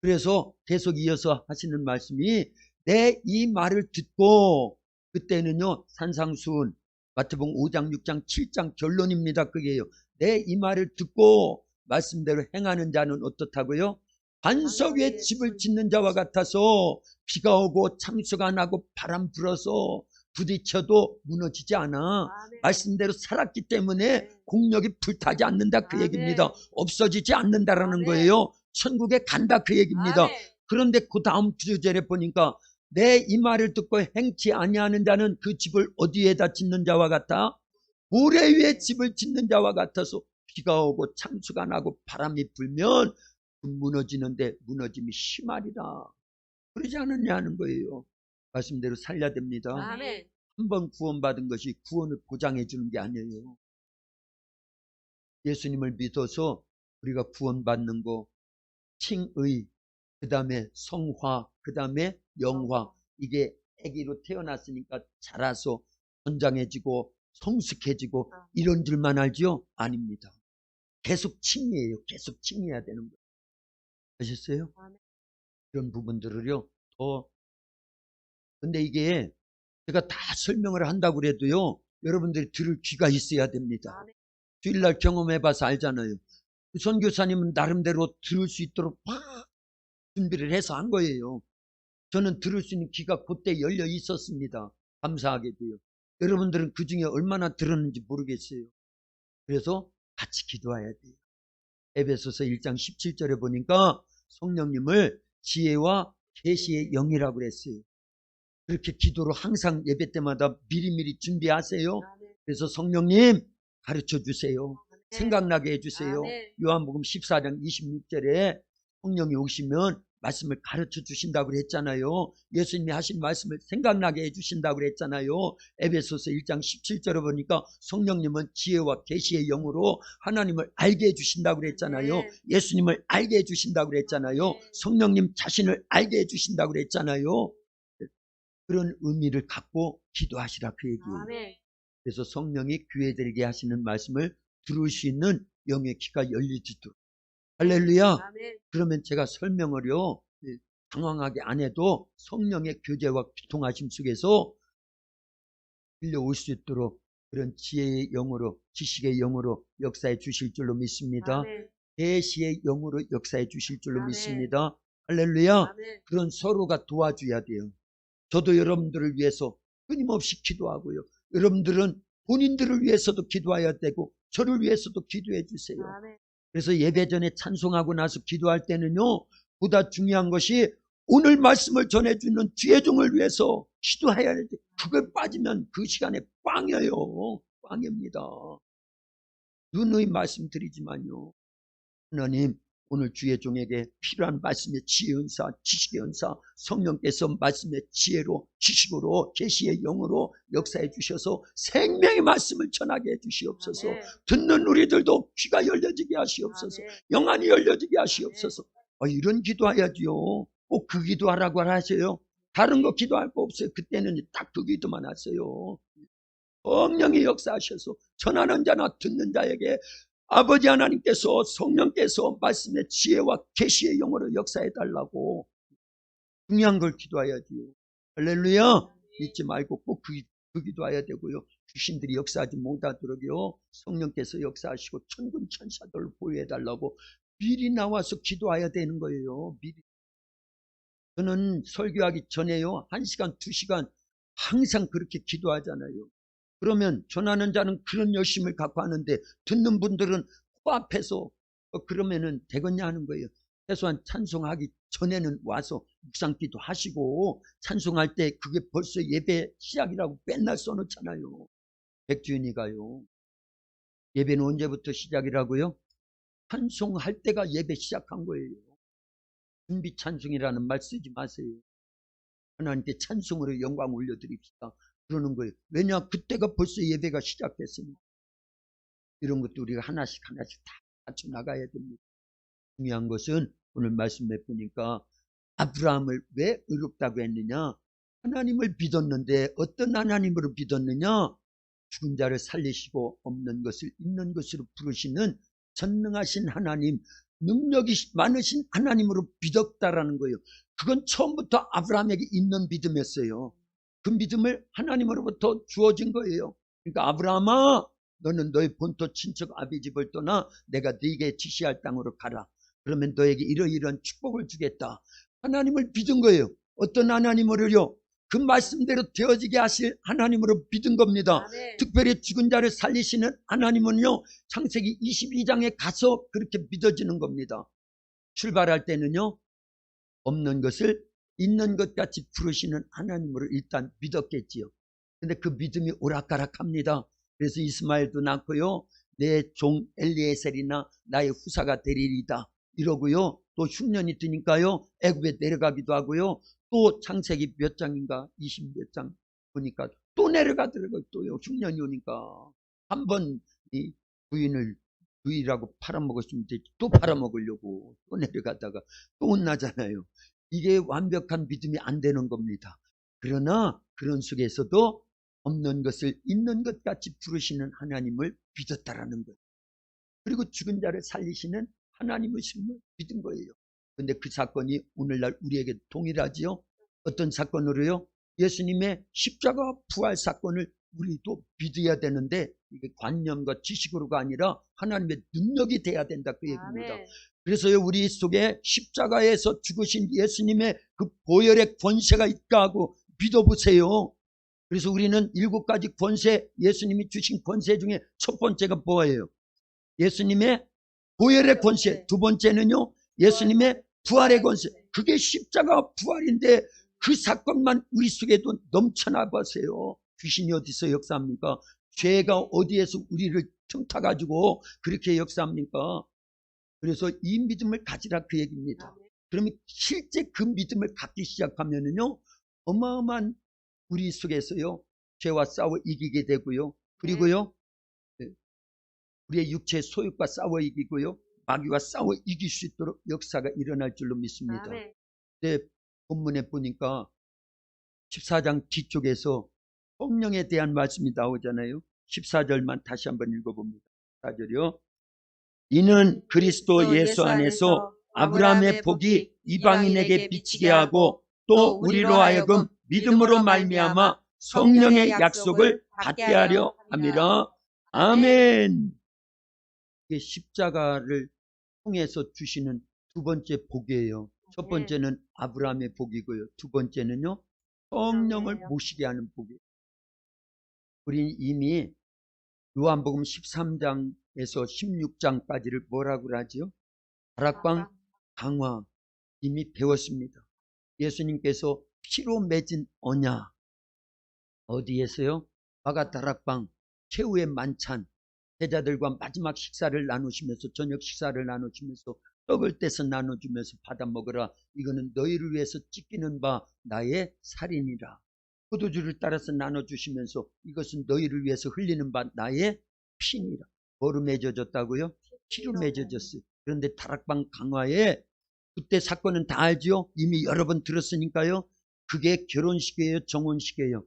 그래서 계속 이어서 하시는 말씀이 내 이 말을 듣고, 그때는요 산상수훈 마태복음 5장 6장 7장 결론입니다. 그게요. 내 이 말을 듣고 말씀대로 행하는 자는 어떻다고요? 반석 위에 집을 짓는 자와 같아서 비가 오고 창수가 나고 바람 불어서 부딪혀도 무너지지 않아. 아멘. 말씀대로 살았기 때문에 네. 공력이 불타지 않는다 그 아멘. 얘기입니다. 없어지지 않는다라는 아멘. 거예요. 천국에 간다 그 얘기입니다. 아멘. 그런데 그 다음 주절에 보니까 내 이 말을 듣고 행치 아니하는 자는 그 집을 어디에다 짓는 자와 같아? 모래 위에 집을 짓는 자와 같아서 비가 오고 창수가 나고 바람이 불면 무너지는데 무너짐이 심하리라. 그러지 않느냐는 거예요. 말씀대로 살려야 됩니다. 아멘. 한 번 구원받은 것이 구원을 보장해 주는 게 아니에요. 예수님을 믿어서 우리가 구원받는 거, 칭의, 그 다음에 성화, 그 다음에 영화, 이게 아기로 태어났으니까 자라서 건장해지고 성숙해지고 이런 줄만 알죠? 아닙니다. 계속 칭의해요. 계속 칭의해야 되는 거예요. 아셨어요? 아멘. 이런 부분들을요. 근데 이게 제가 다 설명을 한다고 그래도요. 여러분들이 들을 귀가 있어야 됩니다. 아멘. 주일날 경험해봐서 알잖아요. 그 선교사님은 나름대로 들을 수 있도록 막 준비를 해서 한 거예요. 저는 들을 수 있는 귀가 그때 열려 있었습니다. 감사하게도요. 여러분들은 그 중에 얼마나 들었는지 모르겠어요. 그래서 같이 기도해야 돼요. 에베소서 1장 17절에 보니까 성령님을 지혜와 계시의 영이라고 그랬어요. 그렇게 기도로 항상 예배 때마다 미리미리 준비하세요. 아멘. 그래서 성령님 가르쳐 주세요. 아멘. 생각나게 해주세요. 아멘. 요한복음 14장 26절에 성령이 오시면 말씀을 가르쳐 주신다고 그랬잖아요. 예수님이 하신 말씀을 생각나게 해주신다고 그랬잖아요. 에베소서 1장 17절에 보니까 성령님은 지혜와 계시의 영으로 하나님을 알게 해주신다고 그랬잖아요. 네. 예수님을 알게 해주신다고 그랬잖아요. 네. 성령님 자신을 알게 해주신다고 그랬잖아요. 그런 의미를 갖고 기도하시라 그 얘기예요. 아멘. 그래서 성령이 귀에들게 하시는 말씀을 들을 수 있는 영의 귀가 열리지도록. 할렐루야. 아멘. 그러면 제가 설명을요 당황하게 안 해도 성령의 교제와 교통하심 속에서 들려올 수 있도록 그런 지혜의 영으로, 지식의 영으로 역사해 주실 줄로 믿습니다. 아멘. 계시의 영으로 역사해 주실 줄로 아멘. 믿습니다. 할렐루야. 아멘. 그런 서로가 도와줘야 돼요. 저도 여러분들을 위해서 끊임없이 기도하고요. 여러분들은 본인들을 위해서도 기도해야 되고 저를 위해서도 기도해 주세요. 아멘. 그래서 예배 전에 찬송하고 나서 기도할 때는요, 보다 중요한 것이 오늘 말씀을 전해주는 주의 종을 위해서 기도해야 돼. 그걸 빠지면 그 시간에 꽝이에요. 꽝입니다. 누누이 말씀드리지만요. 하나님, 오늘 주의 종에게 필요한 말씀의 지혜 은사, 지식의 은사, 성령께서 말씀의 지혜로, 지식으로, 계시의 영으로 역사해 주셔서 생명의 말씀을 전하게 해 주시옵소서. 아멘. 듣는 우리들도 귀가 열려지게 하시옵소서. 아멘. 영안이 열려지게 하시옵소서. 이런 기도해야지요. 꼭 그 기도하라고 하세요. 다른 거 기도할 거 없어요. 그때는 딱 그 기도만 하세요. 성령이 역사하셔서 전하는 자나 듣는 자에게 아버지 하나님께서 성령께서 말씀의 지혜와 계시의 영으로 역사해 달라고 중요한 걸 기도해야지요. 할렐루야. 잊지 말고 꼭 그 기도해야 되고요. 귀신들이 역사하지 못하도록요. 성령께서 역사하시고 천군 천사들을 보호해 달라고 미리 나와서 기도해야 되는 거예요. 미리. 저는 설교하기 전에요. 1시간, 2시간 항상 그렇게 기도하잖아요. 그러면 전하는 자는 그런 열심을 갖고 하는데 듣는 분들은 코앞에서 그러면은 되겠냐 하는 거예요. 최소한 찬송하기 전에는 와서 묵상기도 하시고 찬송할 때 그게 벌써 예배 시작이라고 맨날 써놓잖아요. 백주인이가요. 예배는 언제부터 시작이라고요? 찬송할 때가 예배 시작한 거예요. 준비 찬송이라는 말 쓰지 마세요. 하나님께 찬송으로 영광 올려드립시다. 그러는 거예요. 왜냐? 그때가 벌써 예배가 시작됐으니까. 이런 것도 우리가 하나씩 하나씩 다 갖춰 나가야 됩니다. 중요한 것은 오늘 말씀해 보니까 아브라함을 왜 의롭다고 했느냐? 하나님을 믿었는데 어떤 하나님으로 믿었느냐? 죽은 자를 살리시고 없는 것을 있는 것으로 부르시는 전능하신 하나님, 능력이 많으신 하나님으로 믿었다라는 거예요. 그건 처음부터 아브라함에게 있는 믿음이었어요. 그 믿음을 하나님으로부터 주어진 거예요. 그러니까 아브라함아, 너는 너의 본토 친척 아비 집을 떠나 내가 네게 지시할 땅으로 가라. 그러면 너에게 이러이러한 축복을 주겠다. 하나님을 믿은 거예요. 어떤 하나님으로요? 그 말씀대로 되어지게 하실 하나님으로 믿은 겁니다. 아멘. 특별히 죽은 자를 살리시는 하나님은요, 창세기 22장에 가서 그렇게 믿어지는 겁니다. 출발할 때는요, 없는 것을 있는 것 같이 부르시는 하나님으로 일단 믿었겠지요. 근데 그 믿음이 오락가락합니다. 그래서 이스마엘도 낳고요, 내 종 엘리에셀이나 나의 후사가 되리이다 이러고요, 또 흉년이 드니까요 애굽에 내려가기도 하고요, 또 창세기 몇 장인가 20몇 장 보니까 또 내려가더라고요. 또요, 흉년이 오니까 한 번 이 부인이라고 팔아먹었으면 되지, 또 팔아먹으려고 또 내려가다가 또 혼나잖아요. 이게 완벽한 믿음이 안 되는 겁니다. 그러나 그런 속에서도 없는 것을 있는 것 같이 부르시는 하나님을 믿었다라는 거예요. 그리고 죽은 자를 살리시는 하나님의 신을 믿은 거예요. 그런데 그 사건이 오늘날 우리에게 동일하지요. 어떤 사건으로요? 예수님의 십자가 부활 사건을 우리도 믿어야 되는데, 이게 관념과 지식으로가 아니라 하나님의 능력이 돼야 된다, 그 얘기입니다. 아멘. 그래서요, 우리 속에 십자가에서 죽으신 예수님의 그 보혈의 권세가 있다 하고 믿어보세요. 그래서 우리는 7가지 권세, 예수님이 주신 권세 중에 첫 번째가 뭐예요? 예수님의 보혈의 권세. 두 번째는요, 예수님의 부활의 권세. 그게 십자가 부활인데 그 사건만 우리 속에도 넘쳐나 보세요. 귀신이 어디서 역사합니까? 죄가 어디에서 우리를 틈타가지고 그렇게 역사합니까? 그래서 이 믿음을 가지라, 그 얘기입니다. 그러면 실제 그 믿음을 갖기 시작하면은요, 어마어마한 우리 속에서요, 죄와 싸워 이기게 되고요. 그리고요, 우리의 육체의 소욕과 싸워 이기고요, 마귀와 싸워 이길 수 있도록 역사가 일어날 줄로 믿습니다. 아멘. 근데 본문에 보니까 14장 뒤쪽에서 성령에 대한 말씀이 나오잖아요. 14절만 다시 한번 읽어봅니다. 14절이요. 이는 그리스도 예수 안에서 아브라함의 복이 이방인에게 미치게 하고 또 우리로 하여금 믿음으로 말미암아 성령의 약속을 받게 하려 함이라. 아멘. 이게 십자가를 통해서 주시는 두 번째 복이에요. 첫 번째는 아브라함의 복이고요, 두 번째는요, 성령을 모시게 하는 복이에요. 우리는 이미 요한복음 13장에서 16장까지를 뭐라고 하지요? 다락방 강화 이미 배웠습니다. 예수님께서 피로 맺은 언약, 어디에서요? 바가 다락방 최후의 만찬, 제자들과 마지막 식사를 나누시면서, 저녁 식사를 나누시면서 떡을 떼서 나눠주면서 받아 먹으라. 이거는 너희를 위해서 찢기는 바 나의 살이니라. 포도주를 따라서 나눠주시면서 이것은 너희를 위해서 흘리는 바 나의 피니라. 뭐로 맺어졌다고요? 피로 맺어졌어요. 그런데 다락방 강화에 그때 사건은 다 알죠? 이미 여러 번 들었으니까요. 그게 결혼식이에요, 정혼식이에요?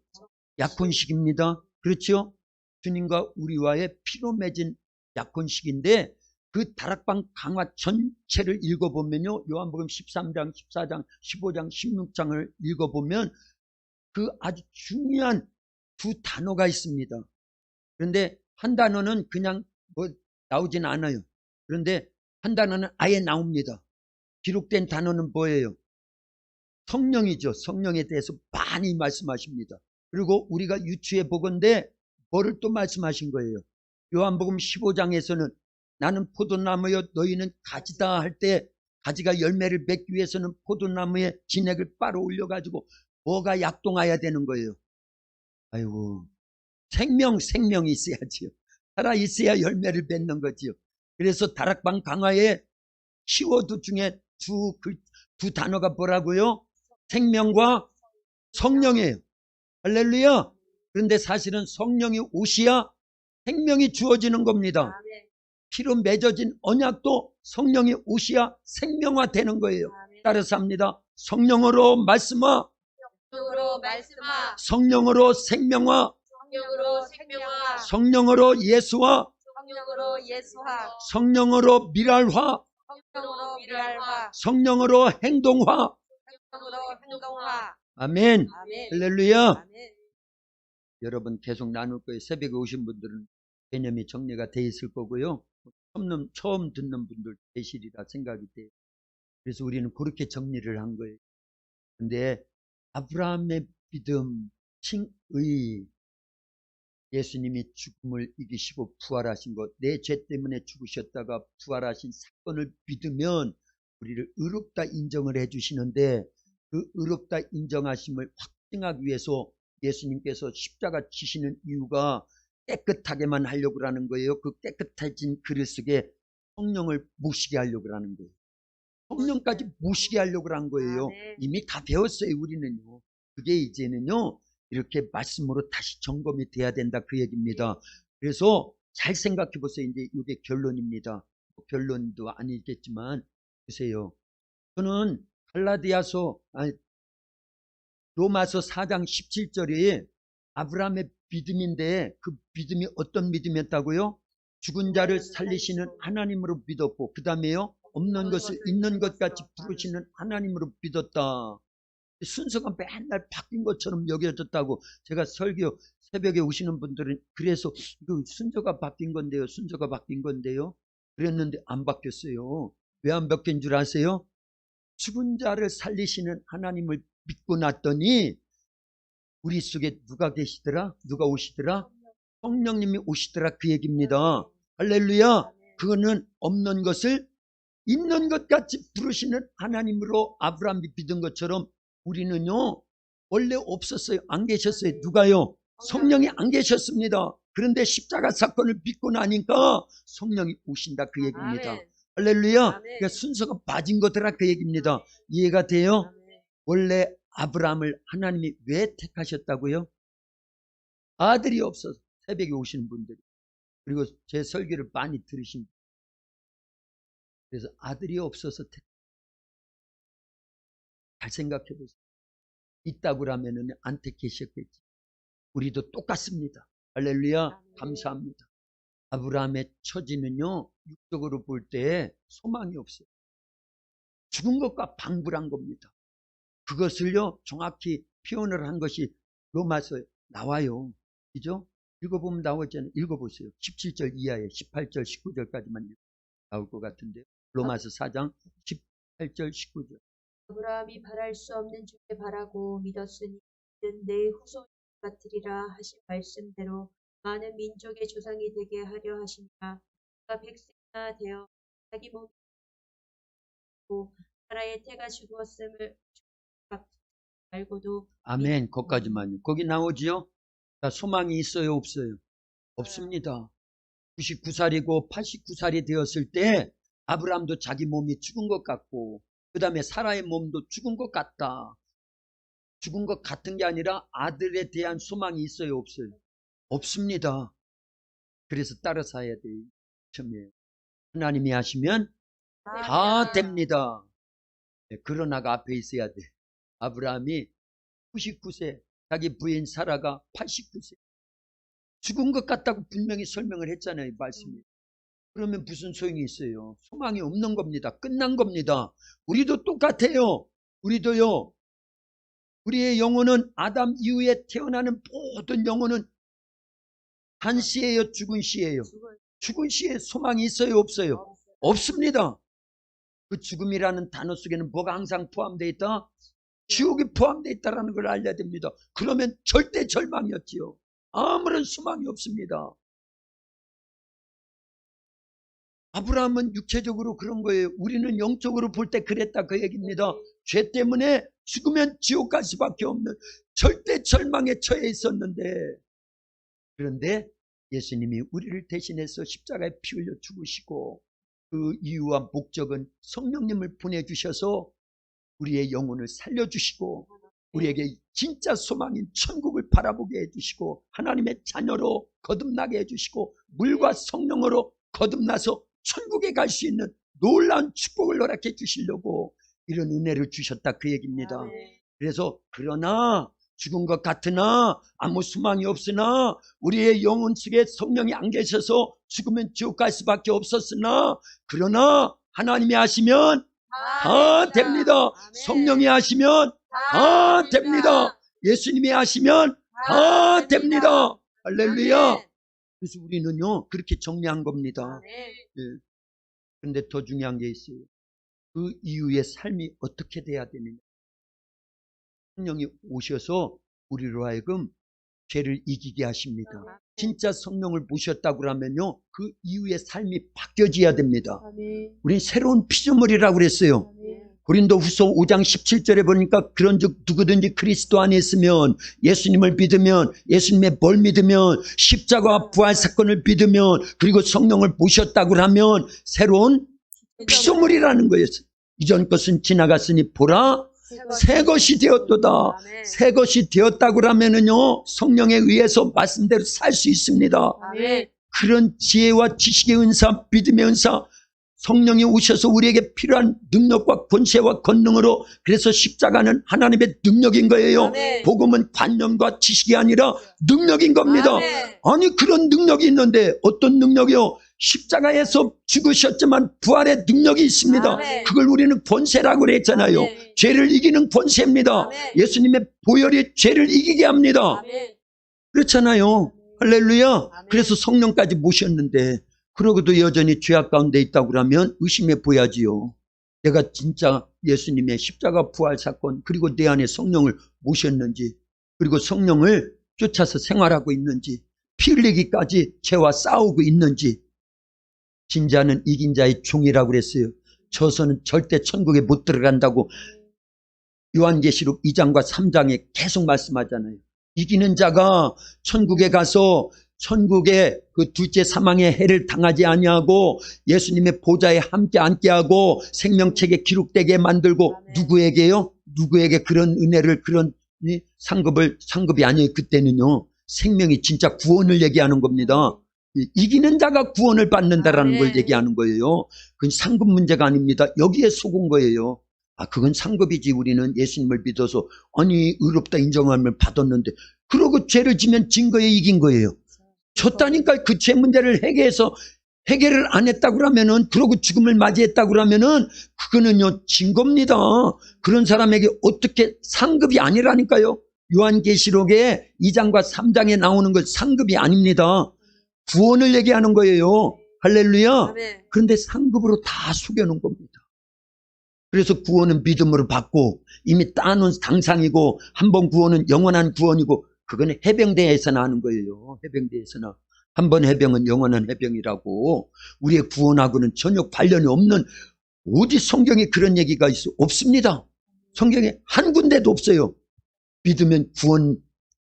약혼식입니다. 그렇죠? 주님과 우리와의 피로 맺은 약혼식인데, 그 다락방 강화 전체를 읽어보면요, 요한복음 13장, 14장, 15장, 16장을 읽어보면 그 아주 중요한 두 단어가 있습니다. 그런데 한 단어는 그냥 뭐 나오진 않아요. 그런데 한 단어는 아예 나옵니다. 기록된 단어는 뭐예요? 성령이죠. 성령에 대해서 많이 말씀하십니다. 그리고 우리가 유추해 보건대 뭐를 또 말씀하신 거예요? 요한복음 15장에서는 나는 포도나무여 너희는 가지다 할 때, 가지가 열매를 맺기 위해서는 포도나무에 진액을 빨아 올려가지고 뭐가 약동해야 되는 거예요? 아이고, 생명이 있어야지요. 살아 있어야 열매를 맺는 거지요. 그래서 다락방 강화의 키워드 중에 두 단어가 뭐라고요? 생명과 성령이에요. 할렐루야. 그런데 사실은 성령이 오셔야 생명이 주어지는 겁니다. 피로 맺어진 언약도 성령이 오셔야 생명화되는 거예요. 따라서 합니다. 성령으로 말씀하, 성령으로 생명화, 성령으로 생명화, 성령으로 예수화, 성령으로 예수화, 성령으로 미랄화, 성령으로 미랄화, 성령으로 행동화. 성령으로 행동화. 아멘. 아멘. 할렐루야. 아멘. 여러분 계속 나눌 거예요. 새벽에 오신 분들은 개념이 정리가 돼 있을 거고요. 처음 듣는 분들 계시리라 생각이 돼요. 그래서 우리는 그렇게 정리를 한 거예요. 근데 아브라함의 믿음, 칭의, 예수님이 죽음을 이기시고 부활하신 것, 내 죄 때문에 죽으셨다가 부활하신 사건을 믿으면 우리를 의롭다 인정을 해주시는데, 그 의롭다 인정하심을 확증하기 위해서 예수님께서 십자가 지시는 이유가 깨끗하게만 하려고 하는 거예요. 그 깨끗해진 그릇 속에 성령을 모시게 하려고 하는 거예요. 성령까지 모시게 하려고 한 거예요. 아멘. 이미 다 배웠어요, 우리는요. 그게 이제는요, 이렇게 말씀으로 다시 점검이 돼야 된다, 그 얘기입니다. 그래서 잘 생각해 보세요. 이제 이게 결론입니다. 결론도 아니겠지만, 보세요. 저는 로마서 4장 17절에 아브라함의 믿음인데, 그 믿음이 어떤 믿음이었다고요? 죽은 자를 살리시는 하나님으로 믿었고, 그 다음에요, 없는 것을 있는 것 같이 부르시는 하나님으로 믿었다. 순서가 맨날 바뀐 것처럼 여겨졌다고. 제가 설교 새벽에 오시는 분들은 그래서 그 순서가 바뀐 건데요, 순서가 바뀐 건데요, 그랬는데 안 바뀌었어요. 왜 안 바뀐 줄 아세요? 죽은 자를 살리시는 하나님을 믿고 났더니 우리 속에 누가 계시더라? 누가 오시더라? 성령님이 오시더라, 그 얘기입니다. 할렐루야. 그거는 없는 것을 있는 것 같이 부르시는 하나님으로 아브라함이 믿은 것처럼 우리는요, 원래 없었어요. 안 계셨어요. 누가요? 성령이 안 계셨습니다. 그런데 십자가 사건을 믿고 나니까 성령이 오신다, 그 얘기입니다. 아멘. 할렐루야. 아멘. 그러니까 순서가 빠진 거더라, 그 얘기입니다. 이해가 돼요? 아멘. 원래 아브라함을 하나님이 왜 택하셨다고요? 아들이 없어서. 새벽에 오시는 분들이, 그리고 제 설교를 많이 들으신 분들, 그래서 아들이 없어서 잘 생각해 보세요. 있다고 하면은 안 택하셨겠지. 우리도 똑같습니다. 할렐루야. 아멘. 감사합니다. 아브라함의 처지는요, 육적으로 볼 때 소망이 없어요. 죽은 것과 방불한 겁니다. 그것을요, 정확히 표현을 한 것이 로마서에 나와요. 그죠? 읽어보면 나오잖아요. 읽어보세요. 17절 이하에 18절, 19절까지만 나올 것 같은데, 로마서 4장 18절, 19절. 아브라함이 바랄 수 없는 줄에 바라고 믿었으니 이는 내 후손이 같으리라 하신 말씀대로 많은 민족의 조상이 되게 하려 하시니라. 그가 백세나 되어 자기 몸 나라의 태가 죽었음을 알고도 아멘. 거기까지만요. 거기 나오지요? 자, 소망이 있어요, 없어요? 없습니다. 99살이고 89살이 되었을 때 아브라함도 자기 몸이 죽은 것 같고, 그 다음에 사라의 몸도 죽은 것 같다. 죽은 것 같은 게 아니라 아들에 대한 소망이 있어요, 없어요? 없습니다. 그래서 따라서 해야 돼요. 처음이에요. 하나님이 하시면 다 됩니다. 네, 그러나가 앞에 있어야 돼. 아브라함이 99세, 자기 부인 사라가 89세. 죽은 것 같다고 분명히 설명을 했잖아요, 말씀이. 그러면 무슨 소용이 있어요? 소망이 없는 겁니다. 끝난 겁니다. 우리도 똑같아요. 우리도요. 우리의 영혼은 아담 이후에 태어나는 모든 영혼은 한시예요, 죽은 시예요? 죽은 시에 소망이 있어요, 없어요? 없습니다. 그 죽음이라는 단어 속에는 뭐가 항상 포함되어 있다? 지옥이 포함되어 있다는 걸 알려야 됩니다. 그러면 절대 절망이었지요. 아무런 소망이 없습니다. 아브라함은 육체적으로 그런 거예요. 우리는 영적으로 볼 때 그랬다, 그 얘기입니다. 죄 때문에 죽으면 지옥 갈 수밖에 없는 절대 절망에 처해 있었는데, 그런데 예수님이 우리를 대신해서 십자가에 피 흘려 죽으시고, 그 이유와 목적은 성령님을 보내주셔서 우리의 영혼을 살려주시고, 우리에게 진짜 소망인 천국을 바라보게 해주시고, 하나님의 자녀로 거듭나게 해주시고, 물과 성령으로 거듭나서 천국에 갈 수 있는 놀라운 축복을 허락해 주시려고 이런 은혜를 주셨다, 그 얘기입니다. 그래서 그러나 죽은 것 같으나 아무 소망이 없으나 우리의 영혼 속에 성령이 안 계셔서 죽으면 지옥 갈 수밖에 없었으나 그러나 하나님이 하시면 다 됩니다. 성령이 하시면 다 됩니다. 예수님이 하시면 다 됩니다. 할렐루야. 그래서 우리는요 그렇게 정리한 겁니다. 그런데 더 중요한 게 있어요. 그 이후의 삶이 어떻게 돼야 되느냐. 성령이 오셔서 우리로 하여금 죄를 이기게 하십니다. 진짜 성령을 모셨다고 하면요 그 이후의 삶이 바뀌어져야 됩니다. 우린 새로운 피조물이라고 그랬어요. 고린도후서 5장 17절에 보니까 그런즉 누구든지 그리스도 안에 있으면 예수님을 믿으면 예수님의 뭘 믿으면 십자가와 부활 사건을 믿으면 그리고 성령을 모셨다고 하면 새로운 피조물이라는 거예요. 이전 것은 지나갔으니 보라 새 것이 되었도다. 새 것이 되었다고 하면은요 성령에 의해서 말씀대로 살 수 있습니다. 그런 지혜와 지식의 은사, 믿음의 은사, 성령이 오셔서 우리에게 필요한 능력과 권세와 권능으로, 그래서 십자가는 하나님의 능력인 거예요. 복음은 관념과 지식이 아니라 능력인 겁니다. 아니 그런 능력이 있는데 어떤 능력이요? 십자가에서 죽으셨지만 부활의 능력이 있습니다. 그걸 우리는 권세라고 그랬잖아요. 죄를 이기는 권세입니다. 예수님의 보혈이 죄를 이기게 합니다. 그렇잖아요. 할렐루야. 그래서 성령까지 모셨는데 그러고도 여전히 죄악 가운데 있다고 하면 의심해 보야지요. 내가 진짜 예수님의 십자가 부활 사건 그리고 내 안에 성령을 모셨는지, 그리고 성령을 쫓아서 생활하고 있는지, 피 흘리기까지 죄와 싸우고 있는지. 진자는 이긴 자의 종이라고 그랬어요. 져서는 절대 천국에 못 들어간다고 요한계시록 2장과 3장에 계속 말씀하잖아요. 이기는 자가 천국에 가서 천국의 그 둘째 사망의 해를 당하지 아니하고 예수님의 보좌에 함께 앉게하고 생명책에 기록되게 만들고, 누구에게요? 누구에게 그런 은혜를, 그런 상급이 아니에요. 그때는요 생명이 진짜 구원을 얘기하는 겁니다. 이기는 자가 구원을 받는다라는 걸 얘기하는 거예요. 그건 상급 문제가 아닙니다. 여기에 속은 거예요. 그건 상급이지. 우리는 예수님을 믿어서 아니 의롭다 인정함을 받았는데, 그러고 죄를 지면 진 거에 이긴 거예요. 졌다니까. 그 죄 문제를 해결을 안 했다고 하면은, 그러고 죽음을 맞이했다고 하면은 그거는요 진 겁니다. 그런 사람에게 어떻게, 상급이 아니라니까요. 요한계시록에 2장과 3장에 나오는 건 상급이 아닙니다. 구원을 얘기하는 거예요. 할렐루야. 그런데 상급으로 다 속여놓은 겁니다. 그래서 구원은 믿음으로 받고 이미 따놓은 당상이고, 한 번 구원은 영원한 구원이고, 그건 해병대에서나 하는 거예요. 해병대에서나. 한 번 해병은 영원한 해병이라고. 우리의 구원하고는 전혀 관련이 없는, 어디 성경에 그런 얘기가 있어? 없습니다. 성경에 한 군데도 없어요. 믿으면 구원,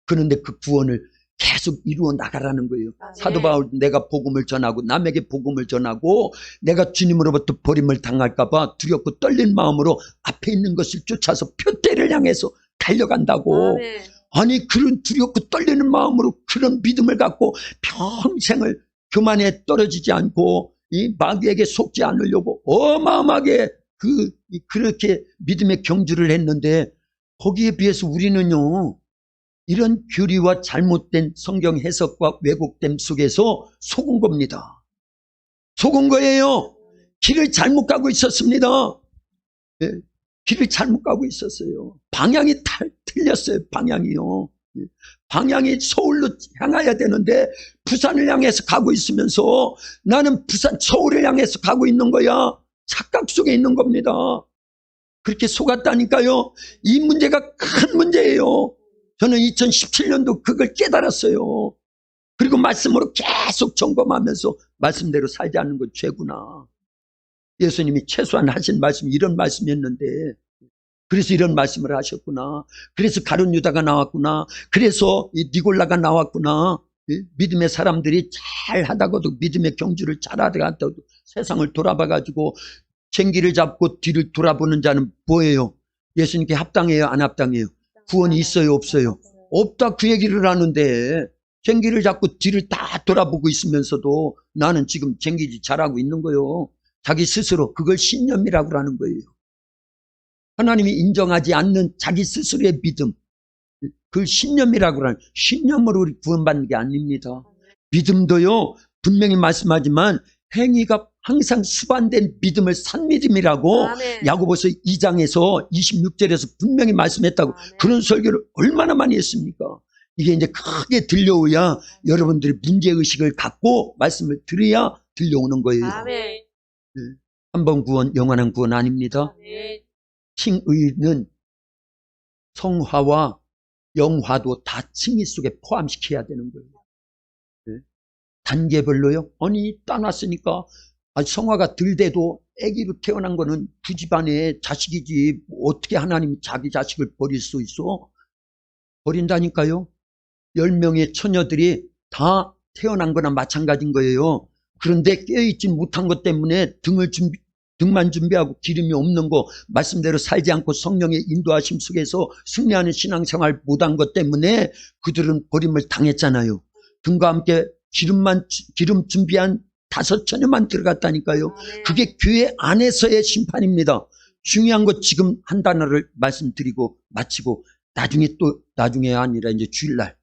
그런데 그 구원을 계속 이루어 나가라는 거예요. 사도 바울, 내가 복음을 전하고 남에게 복음을 전하고 내가 주님으로부터 버림을 당할까 봐 두렵고 떨린 마음으로 앞에 있는 것을 쫓아서 표대를 향해서 달려간다고. 아니 그런 두렵고 떨리는 마음으로 그런 믿음을 갖고 평생을 교만에 떨어지지 않고 이 마귀에게 속지 않으려고 어마어마하게 그렇게 믿음의 경주를 했는데, 거기에 비해서 우리는요 이런 교리와 잘못된 성경 해석과 왜곡됨 속에서 속은 겁니다. 속은 거예요. 길을 잘못 가고 있었습니다. 네, 길을 잘못 가고 있었어요. 방향이 틀렸어요. 방향이요. 방향이 서울로 향해야 되는데 부산을 향해서 가고 있으면서 나는 서울을 향해서 가고 있는 거야. 착각 속에 있는 겁니다. 그렇게 속았다니까요. 이 문제가 큰 문제예요. 저는 2017년도 그걸 깨달았어요. 그리고 말씀으로 계속 점검하면서 말씀대로 살지 않는 건 죄구나. 예수님이 최소한 하신 말씀이 이런 말씀이었는데, 그래서 이런 말씀을 하셨구나. 그래서 가룟 유다가 나왔구나. 그래서 니골라가 나왔구나. 믿음의 사람들이 잘 하다가도, 믿음의 경주를 잘 하다가도 세상을 돌아봐가지고 쟁기를 잡고 뒤를 돌아보는 자는 뭐예요? 예수님께 합당해요? 안 합당해요? 구원이 있어요? 없어요? 없다 그 얘기를 하는데, 쟁기를 잡고 뒤를 다 돌아보고 있으면서도 나는 지금 쟁기질 잘하고 있는 거예요. 자기 스스로. 그걸 신념이라고 하는 거예요. 하나님이 인정하지 않는 자기 스스로의 믿음. 그 신념이라고 하는 신념으로 우리 구원받는 게 아닙니다. 믿음도요 분명히 말씀하지만 행위가 항상 수반된 믿음을 산 믿음이라고 아멘. 야고보서 2장에서 26절에서 분명히 말씀했다고. 아멘. 그런 설교를 얼마나 많이 했습니까? 이게 이제 크게 들려오야 여러분들이 문제의식을 갖고 말씀을 들어야 들려오는 거예요. 아멘. 한 번 구원 영원한 구원 아닙니다. 아멘. 칭의는 성화와 영화도 다 칭의 속에 포함시켜야 되는 거예요. 단계별로요? 아니 따놨으니까 성화가 덜 돼도 아기로 태어난 거는 그 집안의 자식이지 어떻게 하나님 자기 자식을 버릴 수 있어? 버린다니까요. 10명의 처녀들이 다 태어난 거나 마찬가지인 거예요. 그런데 깨어있지 못한 것 때문에 등만 준비하고 기름이 없는 거, 말씀대로 살지 않고 성령의 인도하심 속에서 승리하는 신앙생활 못한 것 때문에 그들은 버림을 당했잖아요. 등과 함께 기름 준비한 5 처녀만 들어갔다니까요. 아멘. 그게 교회 안에서의 심판입니다. 중요한 것 지금 한 단어를 말씀드리고 마치고 나중에 아니라 이제 주일날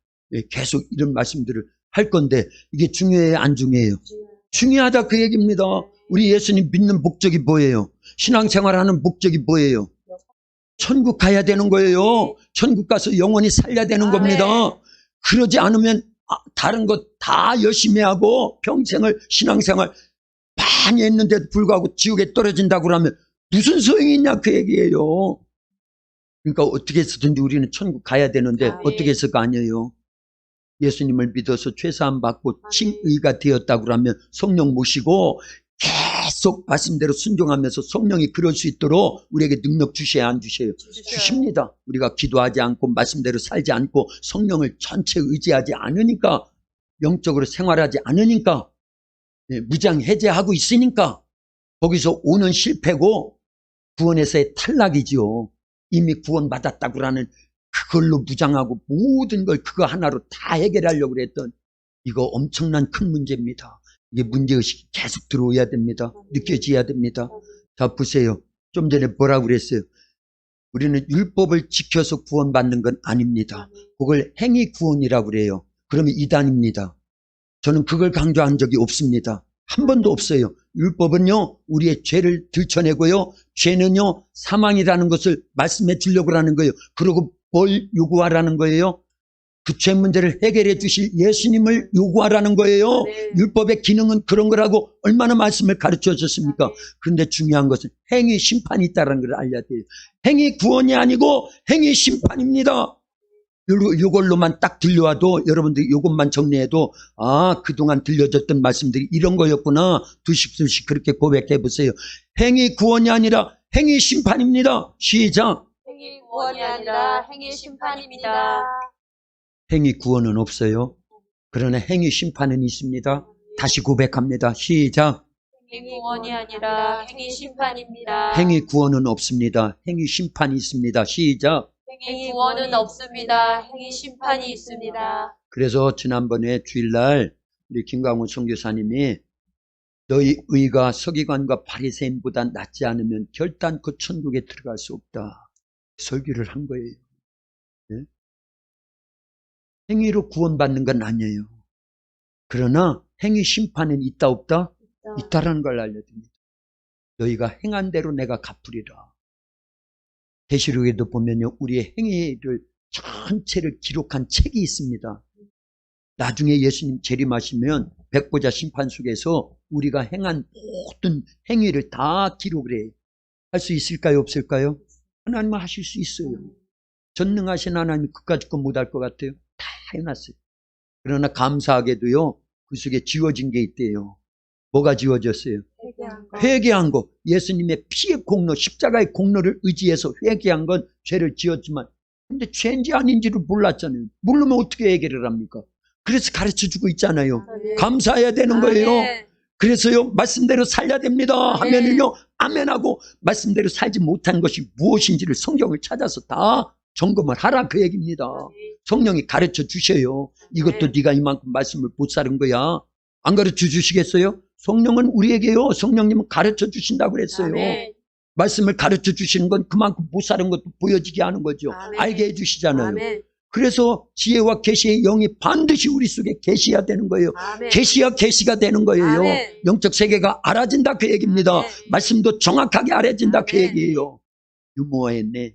계속 이런 말씀들을 할 건데 이게 중요해요, 안 중요해요? 중요하다 그 얘기입니다. 우리 예수님 믿는 목적이 뭐예요? 신앙생활하는 목적이 뭐예요? 천국 가야 되는 거예요. 천국 가서 영원히 살려야 되는 겁니다. 그러지 않으면 다른 것 다 열심히 하고 평생을 신앙생활 많이 했는데도 불구하고 지옥에 떨어진다고 그러면 무슨 소용이 있냐 그 얘기예요. 그러니까 어떻게 해서든지 우리는 천국 가야 되는데 어떻게 해서가 아니에요. 예수님을 믿어서 죄사함 받고 칭의가 되었다고 그러면 성령 모시고 계속 말씀대로 순종하면서 성령이 그럴 수 있도록 우리에게 능력 주셔야 안 주셔요? 주십니다. 우리가 기도하지 않고 말씀대로 살지 않고 성령을 전체 의지하지 않으니까, 영적으로 생활하지 않으니까, 무장 해제하고 있으니까 거기서 오는 실패고 구원에서의 탈락이지요. 이미 구원받았다고 하는 그걸로 무장하고 모든 걸 그거 하나로 다 해결하려고 그랬던 이거 엄청난 큰 문제입니다. 이게 문제의식이 계속 들어오야 됩니다. 느껴져야 됩니다. 자, 보세요. 좀 전에 뭐라고 그랬어요? 우리는 율법을 지켜서 구원받는 건 아닙니다. 그걸 행위 구원이라고 그래요. 그러면 이단입니다. 저는 그걸 강조한 적이 없습니다. 한 번도 없어요. 율법은요, 우리의 죄를 들춰내고요, 죄는요, 사망이라는 것을 말씀해 주려고 하는 거예요. 그리고 뭘 요구하라는 거예요? 그 죄 문제를 해결해 주실 예수님을 요구하라는 거예요. 율법의 기능은 그런 거라고 얼마나 말씀을 가르쳐 줬습니까? 그런데 중요한 것은 행위 심판이 있다는 걸 알려야 돼요. 행위 구원이 아니고 행위 심판입니다. 요걸로만 딱 들려와도 여러분들이 요것만 정리해도 그동안 들려줬던 말씀들이 이런 거였구나. 두씩 그렇게 고백해 보세요. 행위 구원이 아니라 행위 심판입니다. 시작. 행위 구원이 아니라 행위 심판입니다. 행위 구원은 없어요. 그러나 행위 심판은 있습니다. 다시 고백합니다. 시작. 행위 구원이 아니라 행위 심판입니다. 행위 구원은 없습니다. 행위 심판이 있습니다. 시작. 행위 구원은 없습니다. 행위 심판이 있습니다. 그래서 지난번에 주일날 우리 김광훈 선교사님이 너희 의가 서기관과 바리새인보다 낫지 않으면 결단코 천국에 들어갈 수 없다. 설교를 한 거예요. 네? 행위로 구원받는 건 아니에요. 그러나 행위 심판은 있다 없다? 있다라는 걸 알려줍니다. 너희가 행한 대로 내가 갚으리라. 계시록에도 보면요, 우리의 행위를 전체를 기록한 책이 있습니다. 나중에 예수님 재림하시면 백보자 심판 속에서 우리가 행한 모든 행위를 다 기록을 해요. 할 수 있을까요, 없을까요? 하나님은 하실 수 있어요. 전능하신 하나님이 그까짓 건 못할 것 같아요? 다 해놨어요. 그러나 감사하게도요, 그 속에 지워진 게 있대요. 뭐가 지워졌어요? 회개한 거. 예수님의 피의 공로, 십자가의 공로를 의지해서 회개한 건 죄를 지었지만, 근데 죄인지 아닌지를 몰랐잖아요. 모르면 어떻게 해결을 합니까? 그래서 가르쳐주고 있잖아요. 감사해야 되는 거예요. 그래서요, 말씀대로 살려야 됩니다 하면은요, 아멘하고 말씀대로 살지 못한 것이 무엇인지를 성경을 찾아서 다 점검을 하라 그 얘기입니다. 성령이 가르쳐 주셔요. 이것도 네가 이만큼 말씀을 못 사는 거야. 안 가르쳐 주시겠어요? 성령은 우리에게요, 성령님은 가르쳐 주신다고 그랬어요. 말씀을 가르쳐 주시는 건 그만큼 못 사는 것도 보여지게 하는 거죠. 알게 해 주시잖아요. 그래서 지혜와 계시의 영이 반드시 우리 속에 계시해야 되는 거예요. 아멘. 계시야 계시가 되는 거예요. 아멘. 영적 세계가 알아진다 그 얘기입니다. 아멘. 말씀도 정확하게 알아진다 그 아멘. 얘기예요. 유머했네.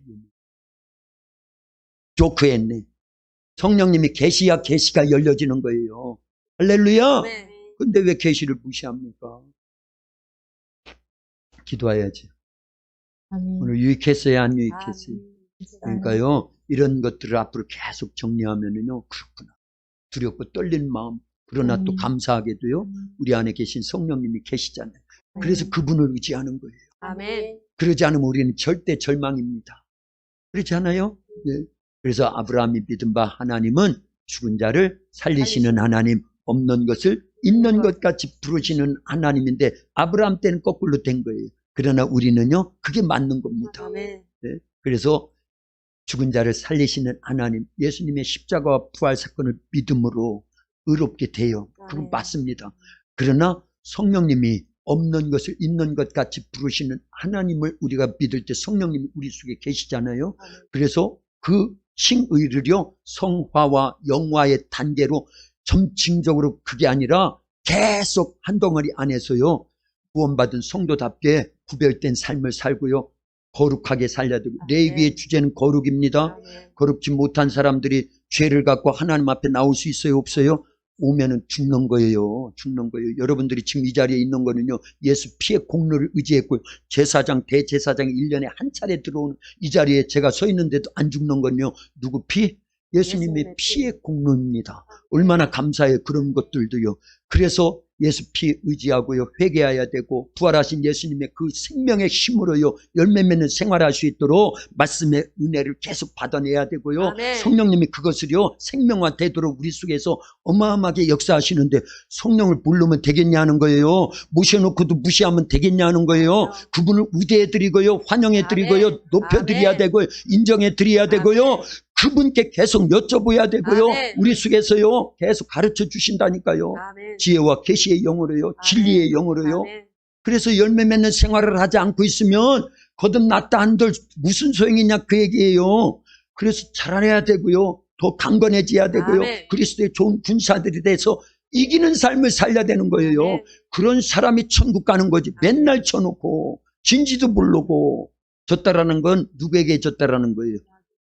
조크했네. 성령님이 계시야 계시가 열려지는 거예요. 할렐루야. 아멘. 근데 왜 계시를 무시합니까? 기도해야지. 아멘. 오늘 유익했어요, 안 유익했어요? 아멘. 그러니까요, 이런 것들을 앞으로 계속 정리하면은요, 그렇구나. 두렵고 떨리는 마음, 그러나 또 감사하게도요, 우리 안에 계신 성령님이 계시잖아요. 그래서 그분을 의지하는 거예요. 아멘. 그러지 않으면 우리는 절대 절망입니다. 그렇지 않아요? 예. 그래서 아브라함이 믿은 바 하나님은 죽은 자를 살리시는 하나님, 없는 것을 있는 것 같이 부르시는 하나님인데 아브라함 때는 거꾸로 된 거예요. 그러나 우리는요, 그게 맞는 겁니다. 아멘. 네. 그래서 죽은 자를 살리시는 하나님, 예수님의 십자가와 부활 사건을 믿음으로 의롭게 돼요. 그건 아멘. 맞습니다. 그러나 성령님이 없는 것을 있는 것 같이 부르시는 하나님을 우리가 믿을 때 성령님이 우리 속에 계시잖아요. 아멘. 그래서 그 싱의를요, 성화와 영화의 단계로 점층적으로 그게 아니라 계속 한 덩어리 안에서요, 구원받은 성도답게 구별된 삶을 살고요, 거룩하게 살려야 되고, 레위기의 주제는 거룩입니다. 아멘. 거룩지 못한 사람들이 죄를 갖고 하나님 앞에 나올 수 있어요, 없어요? 오면은 죽는 거예요. 죽는 거예요. 여러분들이 지금 이 자리에 있는 거는요, 예수 피의 공로를 의지했고요. 제사장, 대제사장이 1년에 한 차례 들어오는 이 자리에 제가 서 있는데도 안 죽는 건요, 누구 피? 예수님의 피의 공로입니다. 얼마나 감사해요. 그런 것들도요. 그래서 예수 피 의지하고요, 회개해야 되고, 부활하신 예수님의 그 생명의 힘으로요, 열매 맺는 생활할 수 있도록 말씀의 은혜를 계속 받아내야 되고요. 아멘. 성령님이 그것을요, 생명화 되도록 우리 속에서 어마어마하게 역사하시는데, 성령을 부르면 되겠냐는 거예요. 모셔놓고도 무시하면 되겠냐는 거예요. 그분을 우대해드리고요, 환영해드리고요, 아멘. 높여드려야 아멘. 되고요, 인정해드려야 되고요, 아멘. 그분께 계속 여쭤봐야 되고요. 아멘. 우리 속에서요, 계속 가르쳐 주신다니까요. 아멘. 지혜와 계시의 영으로요, 진리의 영으로요. 아멘. 그래서 열매 맺는 생활을 하지 않고 있으면 거듭났다 한들 무슨 소용이냐 그 얘기예요. 그래서 잘해야 되고요, 더 강건해져야 되고요, 아멘. 그리스도의 좋은 군사들이 돼서 이기는 삶을 살려야 되는 거예요. 아멘. 그런 사람이 천국 가는 거지. 맨날 쳐놓고 진지도 모르고. 졌다라는 건 누구에게 졌다라는 거예요?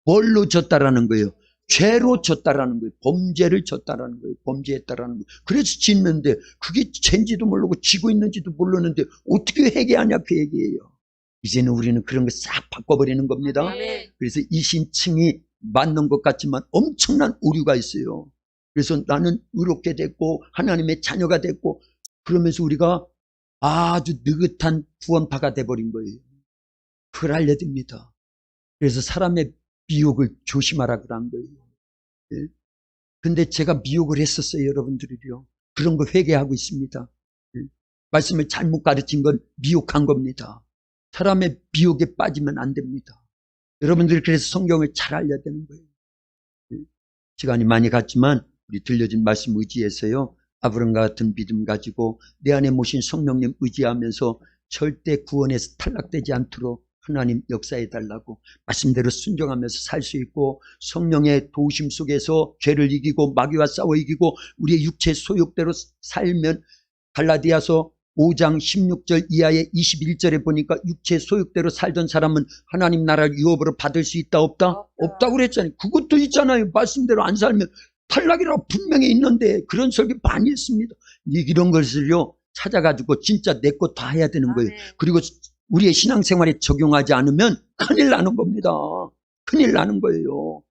뭘로 졌다라는 거예요? 죄로 졌다라는 거예요. 범죄를 졌다라는 거예요. 범죄했다라는 거예요. 그래서 짓는데 그게 죄인지도 모르고 지고 있는지도 모르는데 어떻게 회개하냐 그 얘기예요. 이제는 우리는 그런 거 싹 바꿔버리는 겁니다. 아멘. 그래서 이 신칭이 맞는 것 같지만 엄청난 오류가 있어요. 그래서 나는 의롭게 됐고 하나님의 자녀가 됐고 그러면서 우리가 아주 느긋한 구원파가 돼버린 거예요. 그걸 알려드립니다. 그래서 사람의 미혹을 조심하라 그런 거예요. 예? 근데 제가 미혹을 했었어요, 여러분들이요. 그런 거 회개하고 있습니다. 예? 말씀을 잘못 가르친 건 미혹한 겁니다. 사람의 미혹에 빠지면 안 됩니다. 여러분들이 그래서 성경을 잘 알려야 되는 거예요. 예? 시간이 많이 갔지만 우리 들려진 말씀 의지해서요, 아브람과 같은 믿음 가지고 내 안에 모신 성령님 의지하면서 절대 구원에서 탈락되지 않도록 하나님 역사해달라고 말씀대로 순종하면서 살 수 있고, 성령의 도우심 속에서 죄를 이기고 마귀와 싸워 이기고 우리의 육체 소욕대로 살면, 갈라디아서 5장 16절 이하의 21절에 보니까 육체 소욕대로 살던 사람은 하나님 나라를 유업으로 받을 수 있다 없다? 없다고 그랬잖아요. 그것도 있잖아요. 말씀대로 안 살면 탈락이라고 분명히 있는데 그런 설교 많이 했습니다. 이런 것을요 찾아가지고 진짜 내 것 다 해야 되는 거예요. 아멘. 그리고 우리의 신앙생활에 적용하지 않으면 큰일 나는 겁니다. 큰일 나는 거예요.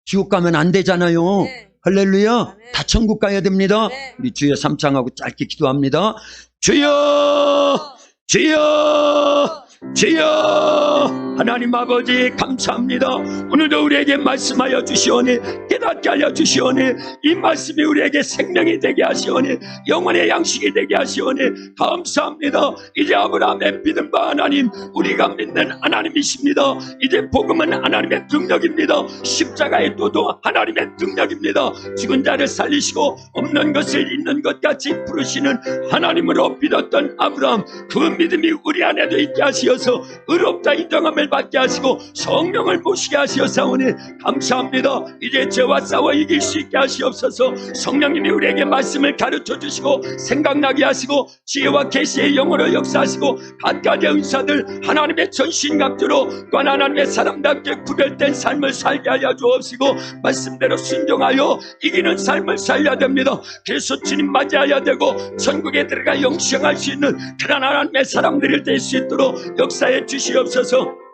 지옥 가면 안 되잖아요. 네. 할렐루야. 아멘. 다 천국 가야 됩니다. 네. 우리 주여 삼창하고 짧게 기도합니다. 주여, 주여, 주여. 하나님 아버지 감사합니다. 오늘도 우리에게 말씀하여 주시오니, 깨닫게 하여 주시오니, 이 말씀이 우리에게 생명이 되게 하시오니, 영혼의 양식이 되게 하시오니 감사합니다. 이제 아브라함의 믿음 바 하나님, 우리가 믿는 하나님이십니다. 이제 복음은 하나님의 능력입니다. 십자가의 도도 하나님의 능력입니다. 죽은 자를 살리시고 없는 것을 있는 것 같이 부르시는 하나님으로 믿었던 아브라함, 그 믿음이 우리 안에도 있게 하시어서 의롭다 인정함을 은혜를 받게 하시고 성령을 모시게 하시옵사오니 감사합니다. 이제 죄와 싸워 이길 수 있게 하시옵소서. 성령님이 우리에게 말씀을 가르쳐 주시고 생각나게 하시고 지혜와 계시의 영으로 역사하시고 각가지 은사들 하나님의 전신갑주로 또한 하나님의 사람답게 구별된 삶을 살게 하여 주옵시고 말씀대로 순종하여 이기는 삶을 살려야 됩니다. 그래서 주님 맞이해야 되고 천국에 들어가 영생할 수 있는 그런 하나님의 사람들이 될 수 있도록 역사해 주시옵소서.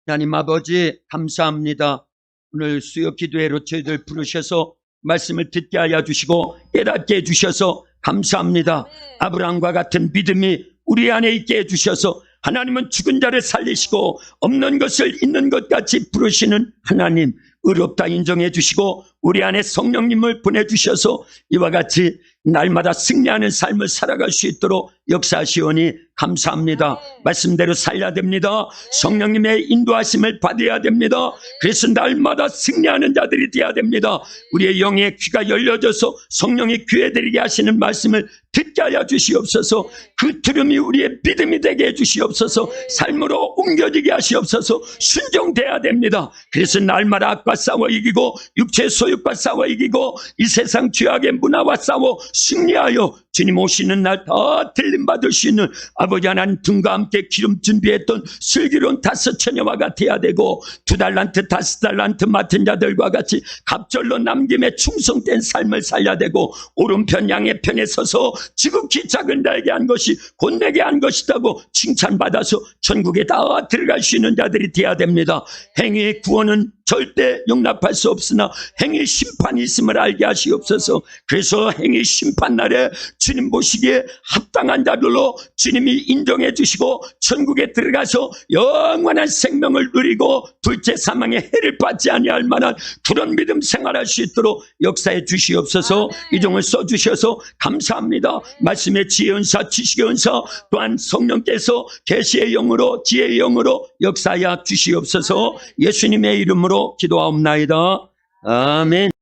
하나님 아버지 감사합니다. 오늘 수요 기도회로 저희들 부르셔서 말씀을 듣게 하여 주시고 깨닫게 해주셔서 감사합니다. 아브라함과 같은 믿음이 우리 안에 있게 해주셔서 하나님은 죽은 자를 살리시고 없는 것을 있는 것 같이 부르시는 하나님, 의롭다 인정해 주시고 우리 안에 성령님을 보내주셔서 이와 같이 날마다 승리하는 삶을 살아갈 수 있도록 역사하시오니 감사합니다. 말씀대로 살려야 됩니다. 성령님의 인도하심을 받아야 됩니다. 그래서 날마다 승리하는 자들이 되어야 됩니다. 우리의 영의 귀가 열려져서 성령이 귀에들게 하시는 말씀을 듣게 하여 주시옵소서. 그 들음이 우리의 믿음이 되게 해주시옵소서. 삶으로 옮겨지게 하시옵소서. 순종돼야 됩니다. 그래서 날마다 악과 싸워 이기고 육체의 소유과 싸워 이기고 이 세상 죄악의 문화와 싸워 승리하여 주님 오시는 날 다 들림받을 수 있는 아버지 하나님 등과 함께 기름 준비했던 슬기로운 5처녀와 같아야 되고 2달란트 5달란트 맡은 자들과 같이 갑절로 남김에 충성된 삶을 살려야 되고 오른편 양의 편에 서서 지극히 작은 자에게 한 것이 곧 내게 한 것이라고 칭찬받아서 천국에 다 들어갈 수 있는 자들이 되어야 됩니다. 행위의 구원은 절대 용납할 수 없으나 행위 심판이 있음을 알게 하시옵소서. 그래서 행위 심판날에 주님 보시기에 합당한 자들로 주님이 인정해 주시고 천국에 들어가서 영원한 생명을 누리고 둘째 사망의 해를 받지 아니할 만한 그런 믿음 생활할 수 있도록 역사해 주시옵소서. 이 종을 써주셔서 감사합니다. 말씀의 지혜의 은사, 지식의 은사 또한 성령께서 계시의 영으로 지혜의 영으로 역사하여 주시옵소서. 예수님의 이름으로 기도하옵나이다. 아멘.